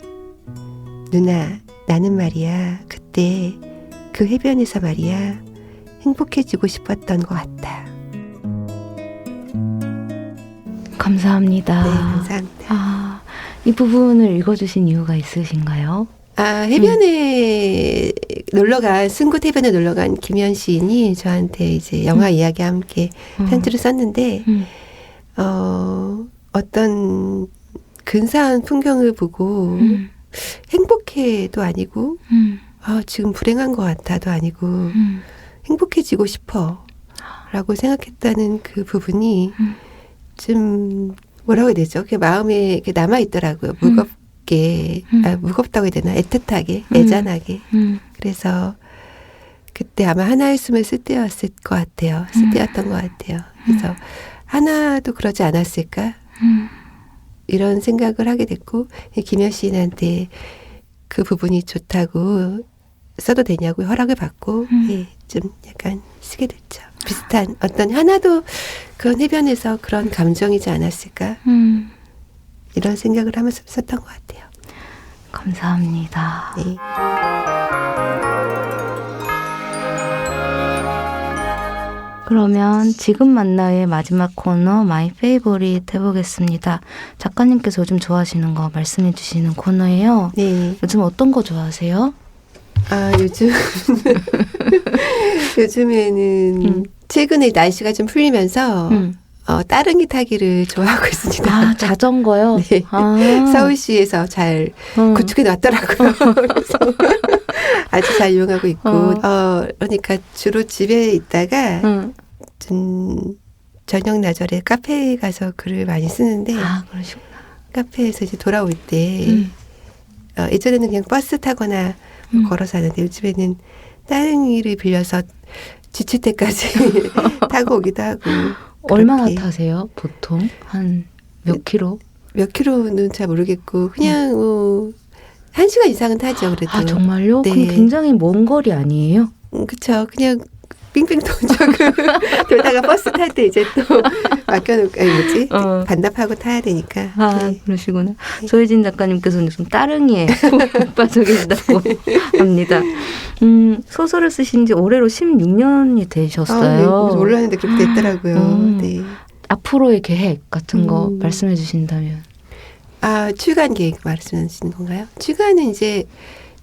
누나, 나는 말이야, 그때 그 해변에서 말이야, 행복해지고 싶었던 것 같다. 감사합니다. 네, 감사합니다. 이 부분을 읽어주신 이유가 있으신가요? 해변에 놀러간, 순굿 해변에 놀러간 김현 시인이 저한테 이제 영화 이야기와 함께 편지를 썼는데, 어떤 근사한 풍경을 보고 행복해도 아니고, 지금 불행한 것 같아도 아니고 행복해지고 싶어 라고 생각했다는 그 부분이 좀 뭐라고 해야 되죠? 그 마음에 이렇게 남아있더라고요. 무겁게, 무겁다고 해야 되나? 애틋하게, 애잔하게. 그래서 그때 아마 하나의 숨을 쓸 때였을 것 같아요. 쓸 때였던 것 같아요. 그래서 하나도 그러지 않았을까? 이런 생각을 하게 됐고, 김현 시인한테 그 부분이 좋다고 써도 되냐고 허락을 받고, 예, 좀 약간 쓰게 됐죠. 비슷한 어떤 하나도 그런 해변에서 그런 감정이지 않았을까? 이런 생각을 하면서 썼던 것 같아요. 감사합니다. 네. 그러면 지금 만나의 마지막 코너 마이 페이보릿 해보겠습니다. 작가님께서 요즘 좋아하시는 거 말씀해 주시는 코너예요. 네. 요즘 어떤 거 좋아하세요? 요즘에는 최근에 날씨가 좀 풀리면서 따릉이 타기를 좋아하고 있습니다. 자전거요? 네. 서울시에서 잘 구축해 놨더라고요. 그래서 아주 잘 이용하고 있고, 그러니까 주로 집에 있다가 좀 저녁 나절에 카페에 가서 글을 많이 쓰는데, 그러시구나. 카페에서 이제 돌아올 때, 예전에는 그냥 버스 타거나 걸어서 하는데 요즘에는 따릉이를 빌려서 지칠 때까지 타고 오기도 하고. 얼마나 그렇게. 타세요? 보통? 한 몇 킬로? 몇 킬로는 잘 모르겠고 그냥 1시간 이상은 타죠. 그래도. 정말요? 네. 그럼 굉장히 먼 거리 아니에요? 그렇죠. 그냥 빙빙 돌다가 버스 탈 때 이제 또 맡겨놓고 반납하고 타야 되니까. 네. 그러시구나. 조혜진 작가님께서는 좀 따릉이에 푹 빠져 계시다고 합니다. 소설을 쓰신 지 올해로 16년이 되셨어요. 네. 몰랐는데 그렇게 됐더라고요. 네. 앞으로의 계획 같은 거 말씀해 주신다면. 출간 계획 말씀하시는 건가요? 출간은 이제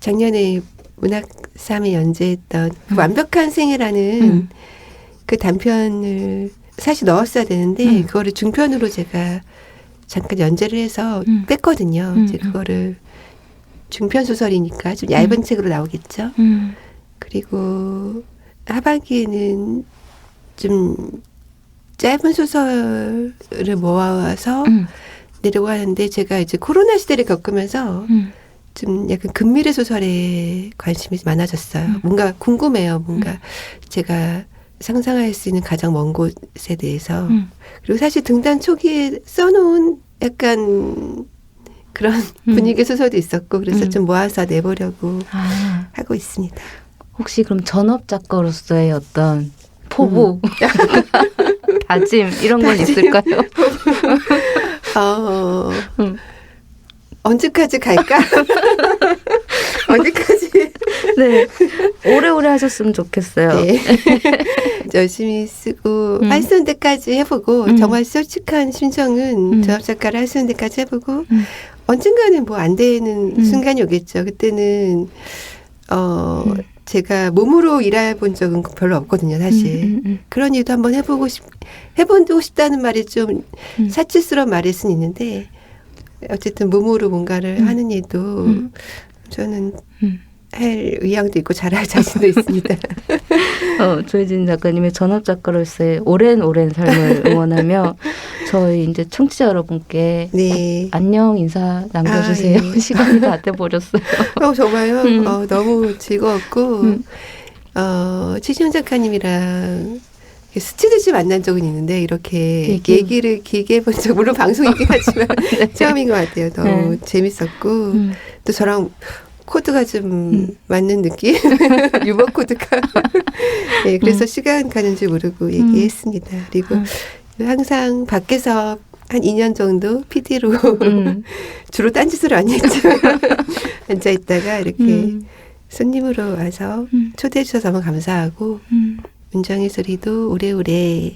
작년에 문학삼에 연재했던 그 완벽한 생애라는 그 단편을 사실 넣었어야 되는데 그거를 중편으로 제가 잠깐 연재를 해서 뺐거든요. 이제 그거를 중편 소설이니까 좀 얇은 책으로 나오겠죠. 그리고 하반기에는 좀 짧은 소설을 모아서 내려고 하는데 제가 이제 코로나 시대를 겪으면서 좀 약간 근미래 소설에 관심이 많아졌어요. 뭔가 궁금해요. 뭔가 제가 상상할 수 있는 가장 먼 곳에 대해서. 그리고 사실 등단 초기에 써놓은 약간 그런 분위기 소설도 있었고 그래서 좀 모아서 내보려고 하고 있습니다. 혹시 그럼 전업 작가로서의 어떤 포부, 다짐 이런 건 있을까요? 언제까지 갈까? 언제까지? 네, 오래오래 하셨으면 좋겠어요. 네. 열심히 쓰고 할 수 있는 데까지 해보고 정말 솔직한 심정은 전업 작가를 할 수 있는 데까지 해보고 언젠가는 뭐 안 되는 순간이 오겠죠. 그때는 제가 몸으로 일해본 적은 별로 없거든요, 사실. 그런 일도 한번 해보고 싶다는 말이 좀 사치스러운 말일 수는 있는데, 어쨌든 몸으로 뭔가를 하는 일도 저는 할 의향도 있고 잘할 자신도 있습니다. 조혜진 작가님의 전업 작가로서의 오랜 삶을 응원하며 저희 이제 청취자 여러분께 네. 안녕 인사 남겨주세요. 예. 시간이 다 돼버렸어요. 정말요? 너무 즐거웠고 최시현 작가님이랑 스치듯이 만난 적은 있는데 이렇게 얘기를 길게 해본 적 물론 방송이긴 하지만 네. 처음인 것 같아요. 너무 재밌었고 또 저랑 코드가 좀 맞는 느낌? 유머 코드가. 네, 그래서 시간 가는 줄 모르고 얘기했습니다. 그리고 항상 밖에서 한 2년 정도 PD로 주로 딴짓을 안 했지만 앉아 있다가 이렇게 손님으로 와서 초대해 주셔서 너무 감사하고 문정의 소리도 오래오래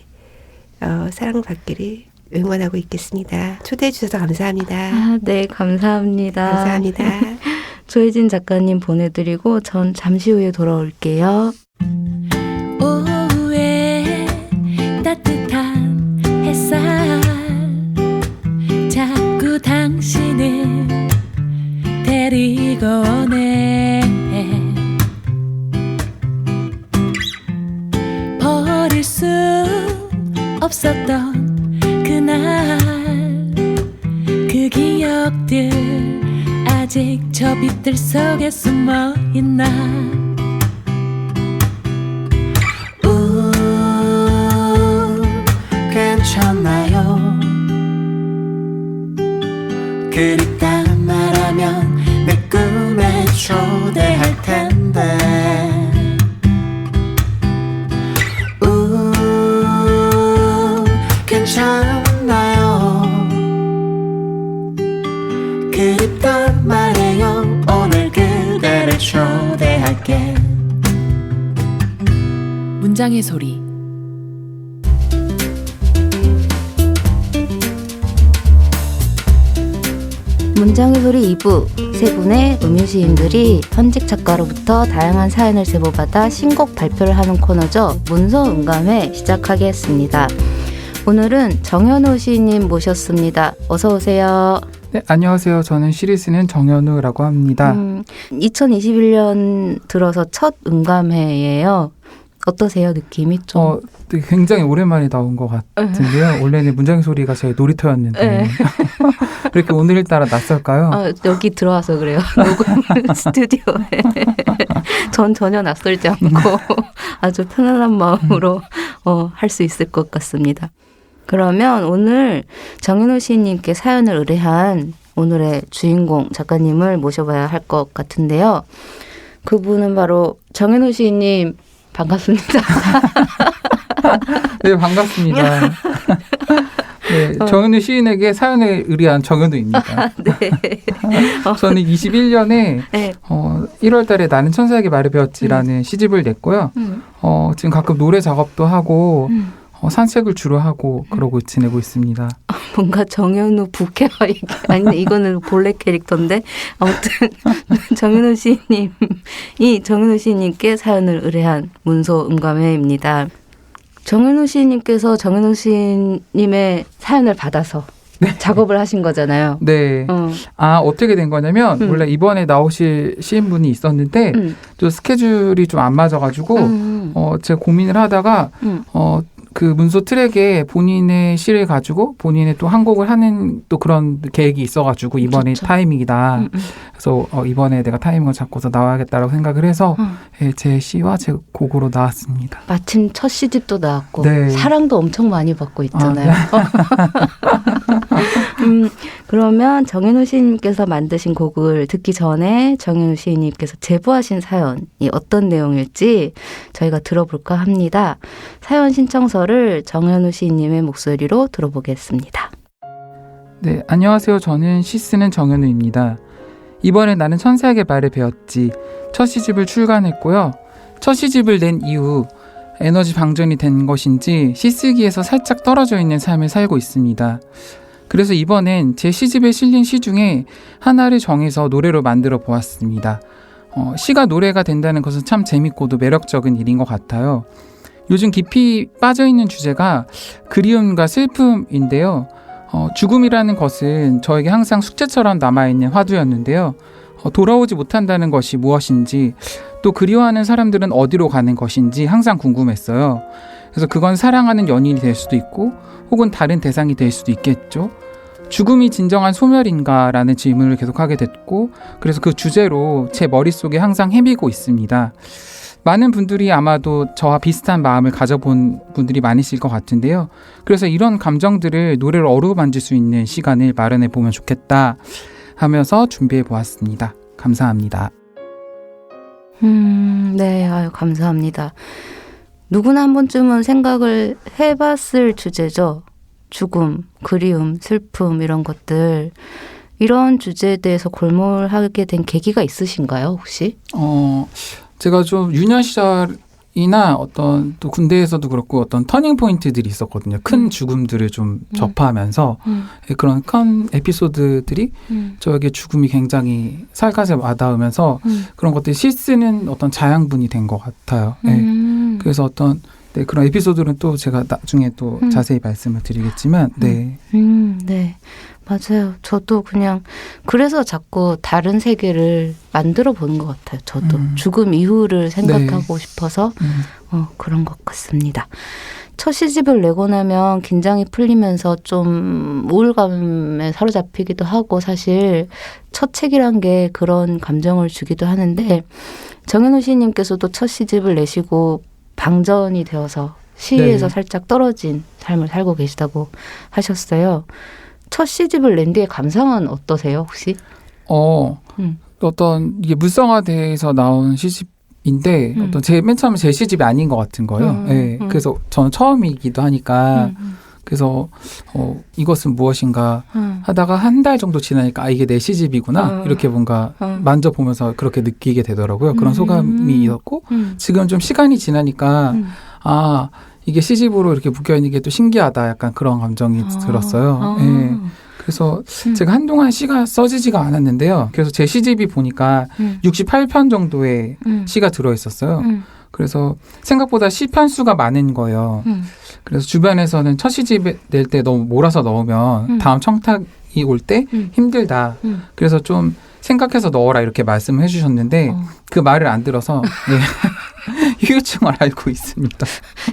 사랑받기를 응원하고 있겠습니다. 초대해 주셔서 감사합니다. 네, 감사합니다. 감사합니다. 조혜진 작가님 보내드리고 전 잠시 후에 돌아올게요. 오후에 따뜻한 햇살 자꾸 당신을 데리고 오네 없었던 그날 그 기억들 아직 저 빛들 속에 숨어있나. 괜찮나요? 그립다 말하면 내 꿈에 초대할 텐데. 괜찮나요? 그립다 말해요. 오늘 그대를 초대할게. 문장의 소리. 문장의 소리 2부, 세 분의 음유시인들이 현직 작가로부터 다양한 사연을 제보받아 신곡 발표를 하는 코너죠. 문서 음감회 시작하겠습니다. 오늘은 정현우 시인님 모셨습니다. 어서 오세요. 네, 안녕하세요. 저는 시를 쓰는 정현우라고 합니다. 2021년 들어서 첫 음감회예요. 어떠세요? 느낌이 좀? 되게 굉장히 오랜만에 나온 것 같은데요. 원래는 문장의 소리가 제 놀이터였는데 이렇게 오늘따라 낯설까요? 여기 들어와서 그래요. 녹음 스튜디오에. 전 전혀 낯설지 않고 아주 편안한 마음으로 할 수 있을 것 같습니다. 그러면 오늘 정현우 시인님께 사연을 의뢰한 오늘의 주인공 작가님을 모셔봐야 할 것 같은데요. 그분은 바로 정현우 시인님 반갑습니다. 네, 반갑습니다. 네, 정현우 시인에게 사연을 의뢰한 정현우입니다. 네. 저는 21년에 네. 1월 달에 나는 천사에게 말을 배웠지라는 시집을 냈고요. 지금 가끔 노래 작업도 하고 산책을 주로 하고 그러고 지내고 있습니다. 뭔가 정현우 부캐와 아니 이거는 본래 캐릭터인데 아무튼 정현우 시인님이 정현우 시인님께 사연을 의뢰한 문서 음감회입니다. 정현우 시인님께서 정현우 시인님의 사연을 받아서 작업을 하신 거잖아요. 네. 어떻게 된 거냐면 원래 이번에 나오실 시인분이 있었는데 또 스케줄이 좀 안 맞아가지고 제가 고민을 하다가 그 문서 트랙에 본인의 시를 가지고 본인의 또 한 곡을 하는 또 그런 계획이 있어가지고 이번에 그렇죠. 타이밍이다. 그래서 이번에 내가 타이밍을 잡고서 나와야겠다라고 생각을 해서 제 시와 제 곡으로 나왔습니다. 마침 첫 시집도 나왔고 네. 사랑도 엄청 많이 받고 있잖아요. 그러면 정현우 시인님께서 만드신 곡을 듣기 전에 정현우 시인님께서 제보하신 사연이 어떤 내용일지 저희가 들어볼까 합니다. 사연 신청서를 정현우 시인님의 목소리로 들어보겠습니다. 네, 안녕하세요. 저는 시 쓰는 정현우입니다. 이번에 나는 천사에게 말을 배웠지. 첫 시집을 출간했고요. 첫 시집을 낸 이후 에너지 방전이 된 것인지 시 쓰기에서 살짝 떨어져 있는 삶을 살고 있습니다. 그래서 이번엔 제 시집에 실린 시 중에 하나를 정해서 노래로 만들어 보았습니다. 시가 노래가 된다는 것은 참 재밌고도 매력적인 일인 것 같아요. 요즘 깊이 빠져있는 주제가 그리움과 슬픔인데요. 죽음이라는 것은 저에게 항상 숙제처럼 남아있는 화두였는데요. 돌아오지 못한다는 것이 무엇인지, 또 그리워하는 사람들은 어디로 가는 것인지 항상 궁금했어요. 그래서 그건 사랑하는 연인이 될 수도 있고 혹은 다른 대상이 될 수도 있겠죠. 죽음이 진정한 소멸인가 라는 질문을 계속하게 됐고, 그래서 그 주제로 제 머릿속에 항상 헤매고 있습니다. 많은 분들이 아마도 저와 비슷한 마음을 가져본 분들이 많으실 것 같은데요. 그래서 이런 감정들을 노래로 어루만질 수 있는 시간을 마련해 보면 좋겠다 하면서 준비해 보았습니다. 감사합니다. 네, 아유, 감사합니다. 누구나 한 번쯤은 생각을 해봤을 주제죠. 죽음, 그리움, 슬픔 이런 것들. 이런 주제에 대해서 골몰하게 된 계기가 있으신가요, 혹시? 제가 좀 유년 시절이나 어떤 또 군대에서도 그렇고 어떤 터닝 포인트들이 있었거든요. 큰 죽음들을 좀 접하면서 그런 큰 에피소드들이 저에게 죽음이 굉장히 살갗에 와닿으면서 그런 것들이 시 쓰는 어떤 자양분이 된 것 같아요. 네. 그래서 어떤 그런 에피소드는 또 제가 나중에 또 자세히 말씀을 드리겠지만, 네. 네. 맞아요. 저도 그냥 그래서 자꾸 다른 세계를 만들어 보는 것 같아요. 저도 죽음 이후를 생각하고 싶어서 그런 것 같습니다. 첫 시집을 내고 나면 긴장이 풀리면서 좀 우울감에 사로잡히기도 하고 사실 첫 책이란 게 그런 감정을 주기도 하는데 정현우 시인님께서도 첫 시집을 내시고 방전이 되어서 시에서 네. 살짝 떨어진 삶을 살고 계시다고 하셨어요. 첫 시집을 낸 뒤에 감상은 어떠세요 혹시? 어떤 이게 물성화돼서 나온 시집인데 어떤 맨 처음에 제 시집이 아닌 것 같은 거예요. 네. 그래서 저는 처음이기도 하니까 그래서 이것은 무엇인가 하다가 한 달 정도 지나니까 이게 내 시집이구나 이렇게 뭔가 만져보면서 그렇게 느끼게 되더라고요. 그런 소감이 있었고 지금 좀 시간이 지나니까 이게 시집으로 이렇게 묶여있는 게 또 신기하다 약간 그런 감정이 들었어요. 네. 그래서 제가 한동안 시가 써지지가 않았는데요. 그래서 제 시집이 보니까 68편 정도의 시가 들어있었어요. 그래서 생각보다 시편 수가 많은 거예요. 그래서 주변에서는 첫 시집 낼 때 너무 몰아서 넣으면 다음 청탁이 올 때 힘들다. 그래서 좀 생각해서 넣어라 이렇게 말씀을 해주셨는데 그 말을 안 들어서 휴유증을 앓고 있습니다.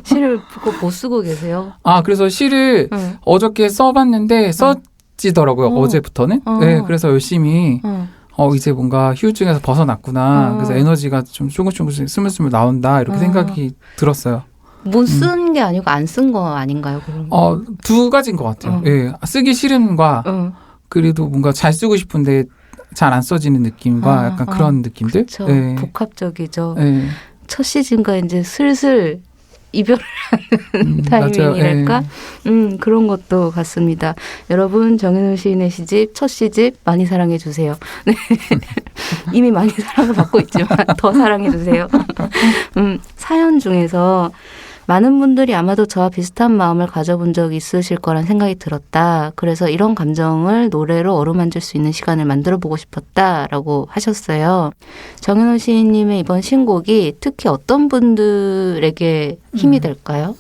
시를 그거 못 쓰고 계세요? 그래서 시를 어저께 써봤는데 써지더라고요. 어제부터는. 네, 그래서 열심히 이제 뭔가 휴유증에서 벗어났구나. 그래서 에너지가 좀 조금씩 스물스물 나온다. 이렇게 생각이 들었어요. 못 쓴 게 아니고 안 쓴 거 아닌가요? 그럼? 두 가지인 것 같아요. 예, 쓰기 싫음과 그래도 뭔가 잘 쓰고 싶은데 잘 안 써지는 느낌과 약간 그런 느낌들. 그렇죠. 예. 복합적이죠. 예. 첫 시즌과 이제 슬슬 이별을 하는 타이밍이랄까? 그런 것도 같습니다. 여러분, 정현우 시인의 시집, 첫 시집 많이 사랑해 주세요. 네. 이미 많이 사랑을 받고 있지만 더 사랑해 주세요. 사연 중에서 많은 분들이 아마도 저와 비슷한 마음을 가져본 적이 있으실 거란 생각이 들었다. 그래서 이런 감정을 노래로 어루만질 수 있는 시간을 만들어보고 싶었다라고 하셨어요. 정현우 시인님의 이번 신곡이 특히 어떤 분들에게 힘이 될까요?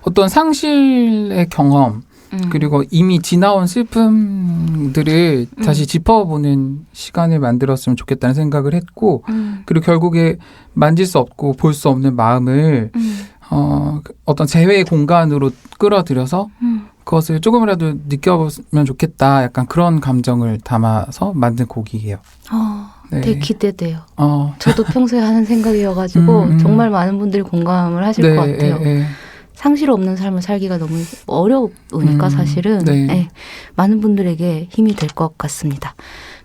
어떤 상실의 경험 그리고 이미 지나온 슬픔들을 다시 짚어보는 시간을 만들었으면 좋겠다는 생각을 했고 그리고 결국에 만질 수 없고 볼 수 없는 마음을 어떤 재회의 공간으로 끌어들여서 그것을 조금이라도 느껴보면 좋겠다. 약간 그런 감정을 담아서 만든 곡이에요. 네. 되게 기대돼요. 저도 평소에 하는 생각이어가지고 정말 많은 분들이 공감을 하실 것 같아요. 상실 없는 삶을 살기가 너무 어려우니까 사실은 네, 많은 분들에게 힘이 될 것 같습니다.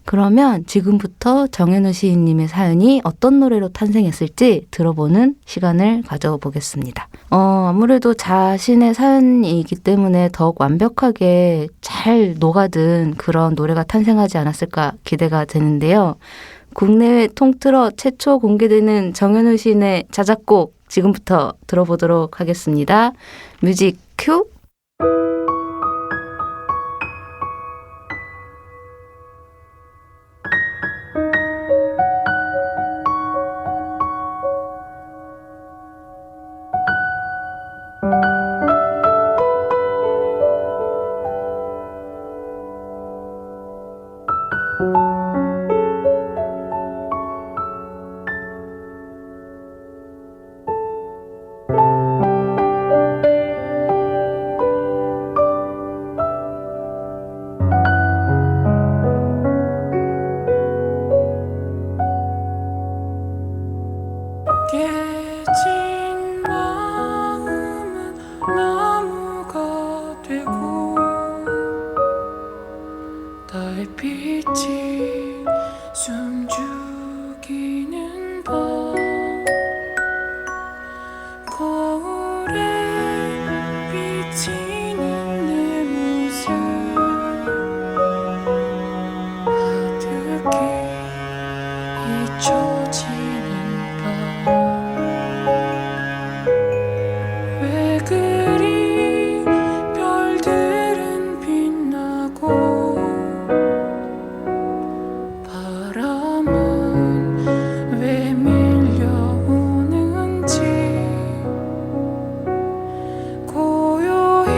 그러면 지금부터 정현우 시인님의 사연이 어떤 노래로 탄생했을지 들어보는 시간을 가져보겠습니다. 아무래도 자신의 사연이기 때문에 더욱 완벽하게 잘 녹아든 그런 노래가 탄생하지 않았을까 기대가 되는데요. 국내외 통틀어 최초 공개되는 정현우 시인의 자작곡 지금부터 들어보도록 하겠습니다. 뮤직 큐! 깨진 마음은 나무가 되고 달빛이 숨죽이는 밤 거울에 비치는 내 모습 가득히 잊혀지는 왜 그리 별들은 빛나고 바람은 왜 밀려오는지 고요히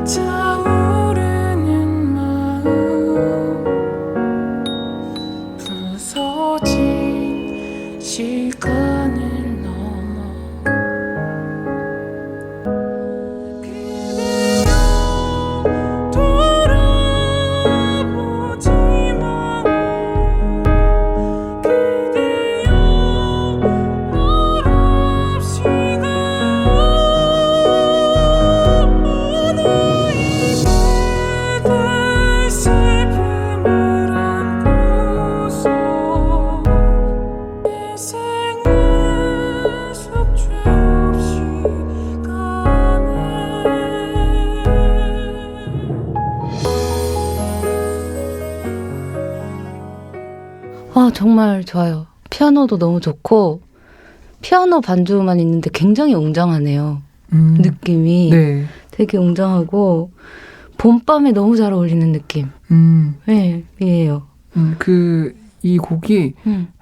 차오르는 마음 부서진 시간을 넘어 정말 좋아요. 피아노도 너무 좋고 피아노 반주만 있는데 굉장히 웅장하네요. 느낌이 네. 되게 웅장하고 봄밤에 너무 잘 어울리는 느낌. 네, 이에요. 이 곡이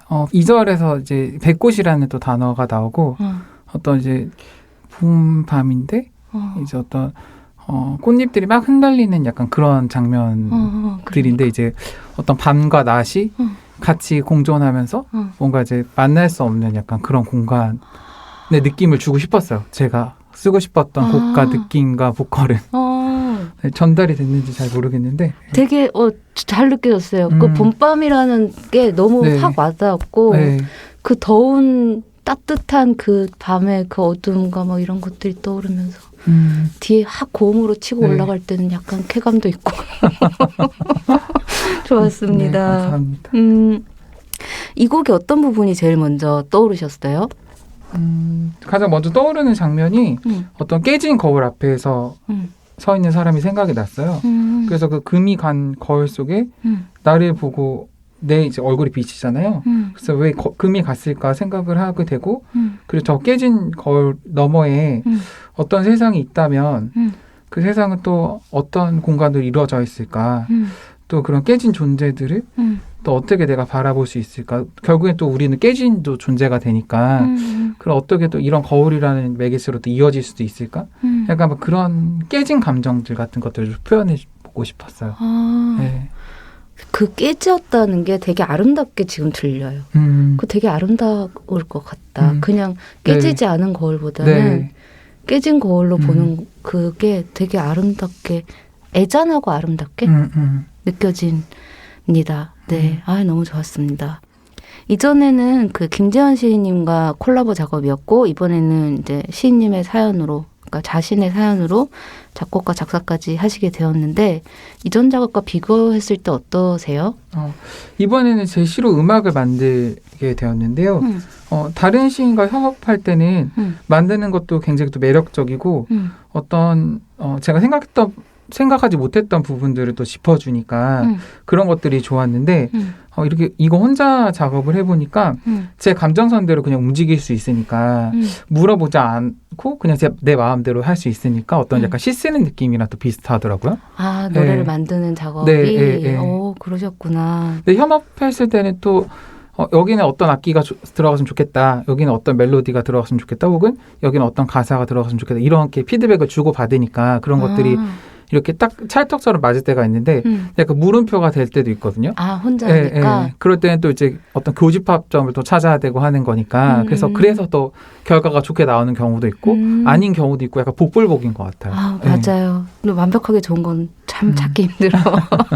2절에서 이제 백꽃이라는 또 단어가 나오고 어떤 이제 봄밤인데 이제 어떤 꽃잎들이 막 흩날리는 약간 그런 장면들인데 이제 어떤 밤과 낮이 같이 공존하면서 뭔가 이제 만날 수 없는 약간 그런 공간의 느낌을 주고 싶었어요. 제가 쓰고 싶었던 곡과 느낌과 보컬은 네, 전달이 됐는지 잘 모르겠는데 되게 잘 느껴졌어요. 그 봄밤이라는 게 너무 네. 확 와닿았고 네. 그 더운 따뜻한 그 밤의 그 어둠과 막 이런 것들이 떠오르면서 뒤에 확 고음으로 치고 네. 올라갈 때는 약간 쾌감도 있고 좋았습니다. 네, 감사합니다. 이 곡의 어떤 부분이 제일 먼저 떠오르셨어요? 가장 먼저 떠오르는 장면이 어떤 깨진 거울 앞에서 서 있는 사람이 생각이 났어요. 그래서 그 금이 간 거울 속에 나를 보고 내 이제 얼굴이 비치잖아요. 그래서 왜 금이 갔을까 생각을 하게 되고 그리고 저 깨진 거울 너머에 어떤 세상이 있다면 그 세상은 또 어떤 공간으로 이루어져 있을까 또 그런 깨진 존재들을 또 어떻게 내가 바라볼 수 있을까 결국엔 또 우리는 깨진 또 존재가 되니까 그럼 어떻게 또 이런 거울이라는 매개체로 또 이어질 수도 있을까 약간 뭐 그런 깨진 감정들 같은 것들을 좀 표현해 보고 싶었어요. 네. 그 깨졌다는 게 되게 아름답게 지금 들려요. 그 되게 아름다울 것 같다. 그냥 깨지지 않은 거울보다는 네. 깨진 거울로 보는 그게 되게 아름답게 애잔하고 아름답게 느껴집니다. 네, 너무 좋았습니다. 이전에는 그 김재현 시인님과 콜라보 작업이었고 이번에는 이제 시인님의 사연으로, 그러니까 자신의 사연으로 작곡과 작사까지 하시게 되었는데 이전 작업과 비교했을 때 어떠세요? 이번에는 제 시로 음악을 만들게 되었는데요. 다른 시인과 협업할 때는 만드는 것도 굉장히 또 매력적이고 어떤 제가 생각하지 못했던 부분들을 또 짚어주니까 그런 것들이 좋았는데 이렇게 이거 혼자 작업을 해보니까 제 감정선대로 그냥 움직일 수 있으니까 물어보지 않고 그냥 내 마음대로 할 수 있으니까 어떤 약간 시 쓰는 느낌이랑 또 비슷하더라고요. 노래를 네. 만드는 작업이? 네. 그러셨구나. 근데 협업했을 때는 또 여기는 어떤 악기가 들어갔으면 좋겠다. 여기는 어떤 멜로디가 들어갔으면 좋겠다. 혹은 여기는 어떤 가사가 들어갔으면 좋겠다. 이렇게 피드백을 주고 받으니까 그런 것들이 이렇게 딱 찰떡처럼 맞을 때가 있는데 약간 물음표가 될 때도 있거든요. 혼자 하니까? 그럴 때는 또 이제 어떤 교집합점을 또 찾아야 되고 하는 거니까 그래서 또 결과가 좋게 나오는 경우도 있고 아닌 경우도 있고 약간 복불복인 것 같아요. 맞아요. 근데 완벽하게 좋은 건 참 찾기 힘들어.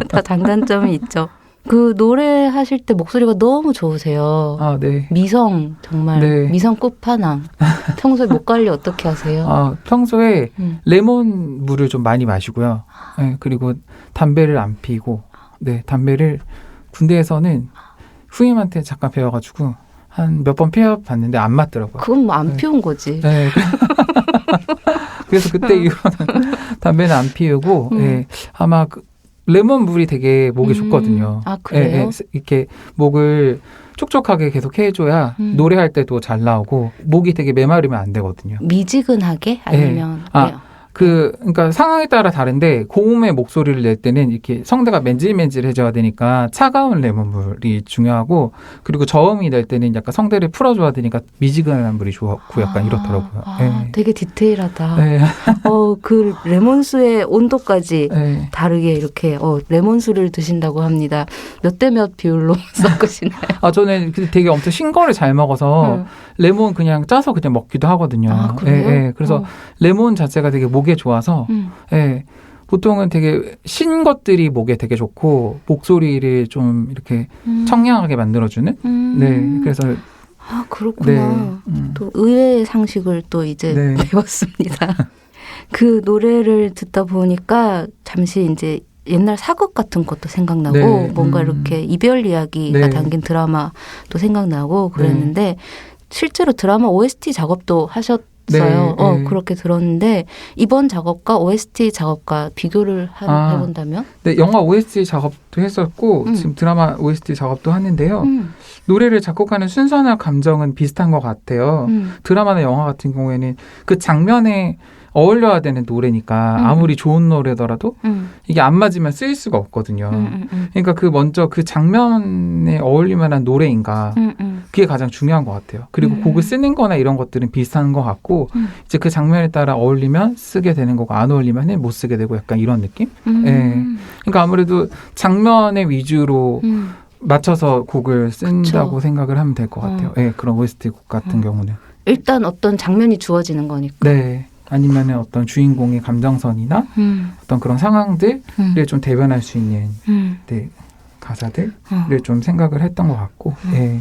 다 장단점이 있죠. 그 노래 하실 때 목소리가 너무 좋으세요. 네. 미성 정말 네. 미성 끝판왕. 평소에 목 관리 어떻게 하세요? 평소에 레몬 물을 좀 많이 마시고요. 네, 그리고 담배를 안 피고 담배를 군대에서는 후임한테 잠깐 배워가지고 한 몇 번 피워봤는데 안 맞더라고요. 그건 뭐 안 피운 거지. 네. 그래서 그때 이후로는 담배는 안 피우고 아마 레몬 물이 되게 목에 좋거든요. 그래요? 이렇게 목을 촉촉하게 계속 해줘야 노래할 때도 잘 나오고 목이 되게 메마르면 안 되거든요. 미지근하게 아니면 그러니까 상황에 따라 다른데 고음의 목소리를 낼 때는 이렇게 성대가 맨질맨질해져야 되니까 차가운 레몬물이 중요하고 그리고 저음이 낼 때는 약간 성대를 풀어줘야 되니까 미지근한 물이 좋고 약간 이렇더라고요. 되게 디테일하다. 네. 그 레몬수의 온도까지 네. 다르게 이렇게 레몬수를 드신다고 합니다. 몇 대 몇 비율로 섞으시나요? 저는 되게 엄청 신 거를 잘 먹어서 레몬 그냥 짜서 그냥 먹기도 하거든요. 그래요? 그래서 레몬 자체가 되게 목에 좋아서 보통은 되게 신 것들이 목에 되게 좋고 목소리를 좀 이렇게 청량하게 만들어주는 그래서 그렇구나. 또 의외의 상식을 또 이제 배웠습니다. 그 노래를 듣다 보니까 잠시 이제 옛날 사극 같은 것도 생각나고 뭔가 이렇게 이별 이야기가 담긴 드라마도 생각나고 그랬는데 실제로 드라마 OST 작업도 하셨어요? 들었어요. 네. 그렇게 들었는데 이번 작업과 OST 작업과 비교를 해본다면? 네, 영화 OST 작업도 했었고 음. 지금 드라마 OST 작업도 하는데요. 노래를 작곡하는 순서나 감정은 비슷한 것 같아요. 드라마나 영화 같은 경우에는 그 장면에 어울려야 되는 노래니까 아무리 좋은 노래더라도 이게 안 맞으면 쓰일 수가 없거든요. 그러니까 먼저 그 장면에 어울릴 만한 노래인가 그게 가장 중요한 것 같아요. 그리고 곡을 쓰는 거나 이런 것들은 비슷한 것 같고 이제 그 장면에 따라 어울리면 쓰게 되는 거고 안 어울리면 못 쓰게 되고 약간 이런 느낌? 예. 그러니까 아무래도 장면에 위주로 맞춰서 곡을 쓴다고 그쵸. 생각을 하면 될 것 같아요. 예, 그런 OST 곡 같은 경우는. 일단 어떤 장면이 주어지는 거니까. 네. 아니면은 어떤 주인공의 감정선이나 어떤 그런 상황들을 좀 대변할 수 있는 네, 가사들을 좀 생각을 했던 것 같고. 예.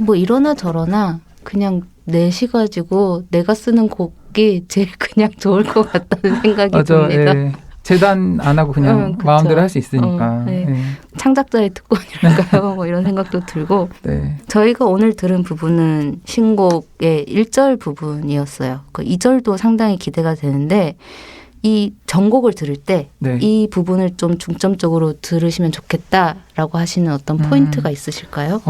뭐 이러나 저러나 그냥 내시 가지고 내가 쓰는 곡이 제일 그냥 좋을 것 같다는 생각이 맞아. 듭니다. 예. 재단 안 하고 그냥 그쵸. 마음대로 할 수 있으니까. 네. 예. 창작자의 특권이랄까요? 뭐 이런 생각도 들고 네. 저희가 오늘 들은 부분은 신곡의 1절 부분이었어요. 그 2절도 상당히 기대가 되는데 이 전곡을 들을 때 이 네. 부분을 좀 중점적으로 들으시면 좋겠다라고 하시는 어떤 포인트가 있으실까요?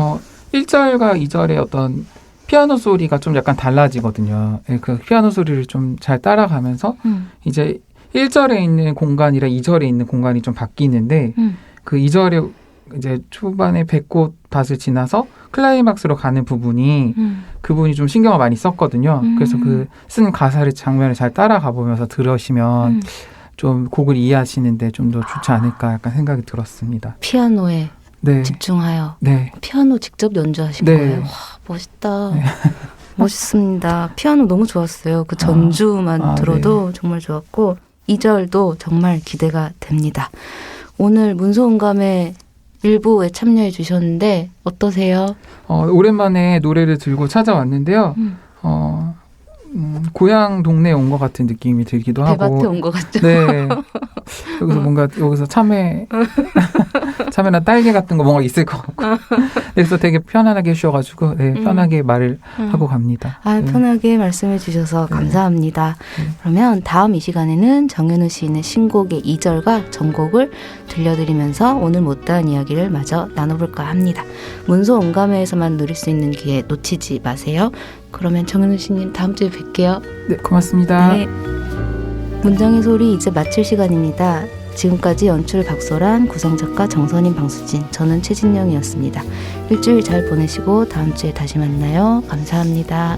1절과 2절의 어떤 피아노 소리가 좀 약간 달라지거든요. 예, 그 피아노 소리를 좀 잘 따라가면서 이제 1절에 있는 공간이랑 2절에 있는 공간이 좀 바뀌는데 그 2절에 이제 초반에 배꽃 밭을 지나서 클라이막스로 가는 부분이 그 부분이 좀 신경을 많이 썼거든요. 그래서 그 쓴 가사를 장면을 잘 따라가 보면서 들으시면 좀 곡을 이해하시는데 좀 더 좋지 않을까 약간 생각이 들었습니다. 피아노에 네. 집중하여 네. 피아노 직접 연주하신 네. 거예요. 와, 멋있다. 멋있습니다. 피아노 너무 좋았어요. 그 전주만 들어도 네. 정말 좋았고 2절도 정말 기대가 됩니다. 오늘 문소음감에 일부에 참여해 주셨는데 어떠세요? 오랜만에 노래를 들고 찾아왔는데요. 고향 동네에 온 것 같은 느낌이 들기도 하고. 배밭에 온 것 같죠? 네. 여기서 뭔가 여기서 참외나 딸기 같은 거 뭔가 있을 것 같고. 그래서 되게 편안하게 해주셔가지고 네, 편하게 말을 하고 갑니다. 네. 편하게 말씀해 주셔서 감사합니다. 그러면 다음 이 시간에는 정현우 시인의 신곡의 2절과 전곡을 들려드리면서 오늘 못다한 이야기를 마저 나눠볼까 합니다. 문소 온감회에서만 누릴 수 있는 기회 놓치지 마세요. 그러면 정현우 시인님 다음 주에 뵐게요. 네, 고맙습니다. 네. 문장의 소리 이제 마칠 시간입니다. 지금까지 연출 박소란, 구성작가 정선인, 방수진, 저는 최진영이었습니다. 일주일 잘 보내시고 다음 주에 다시 만나요. 감사합니다.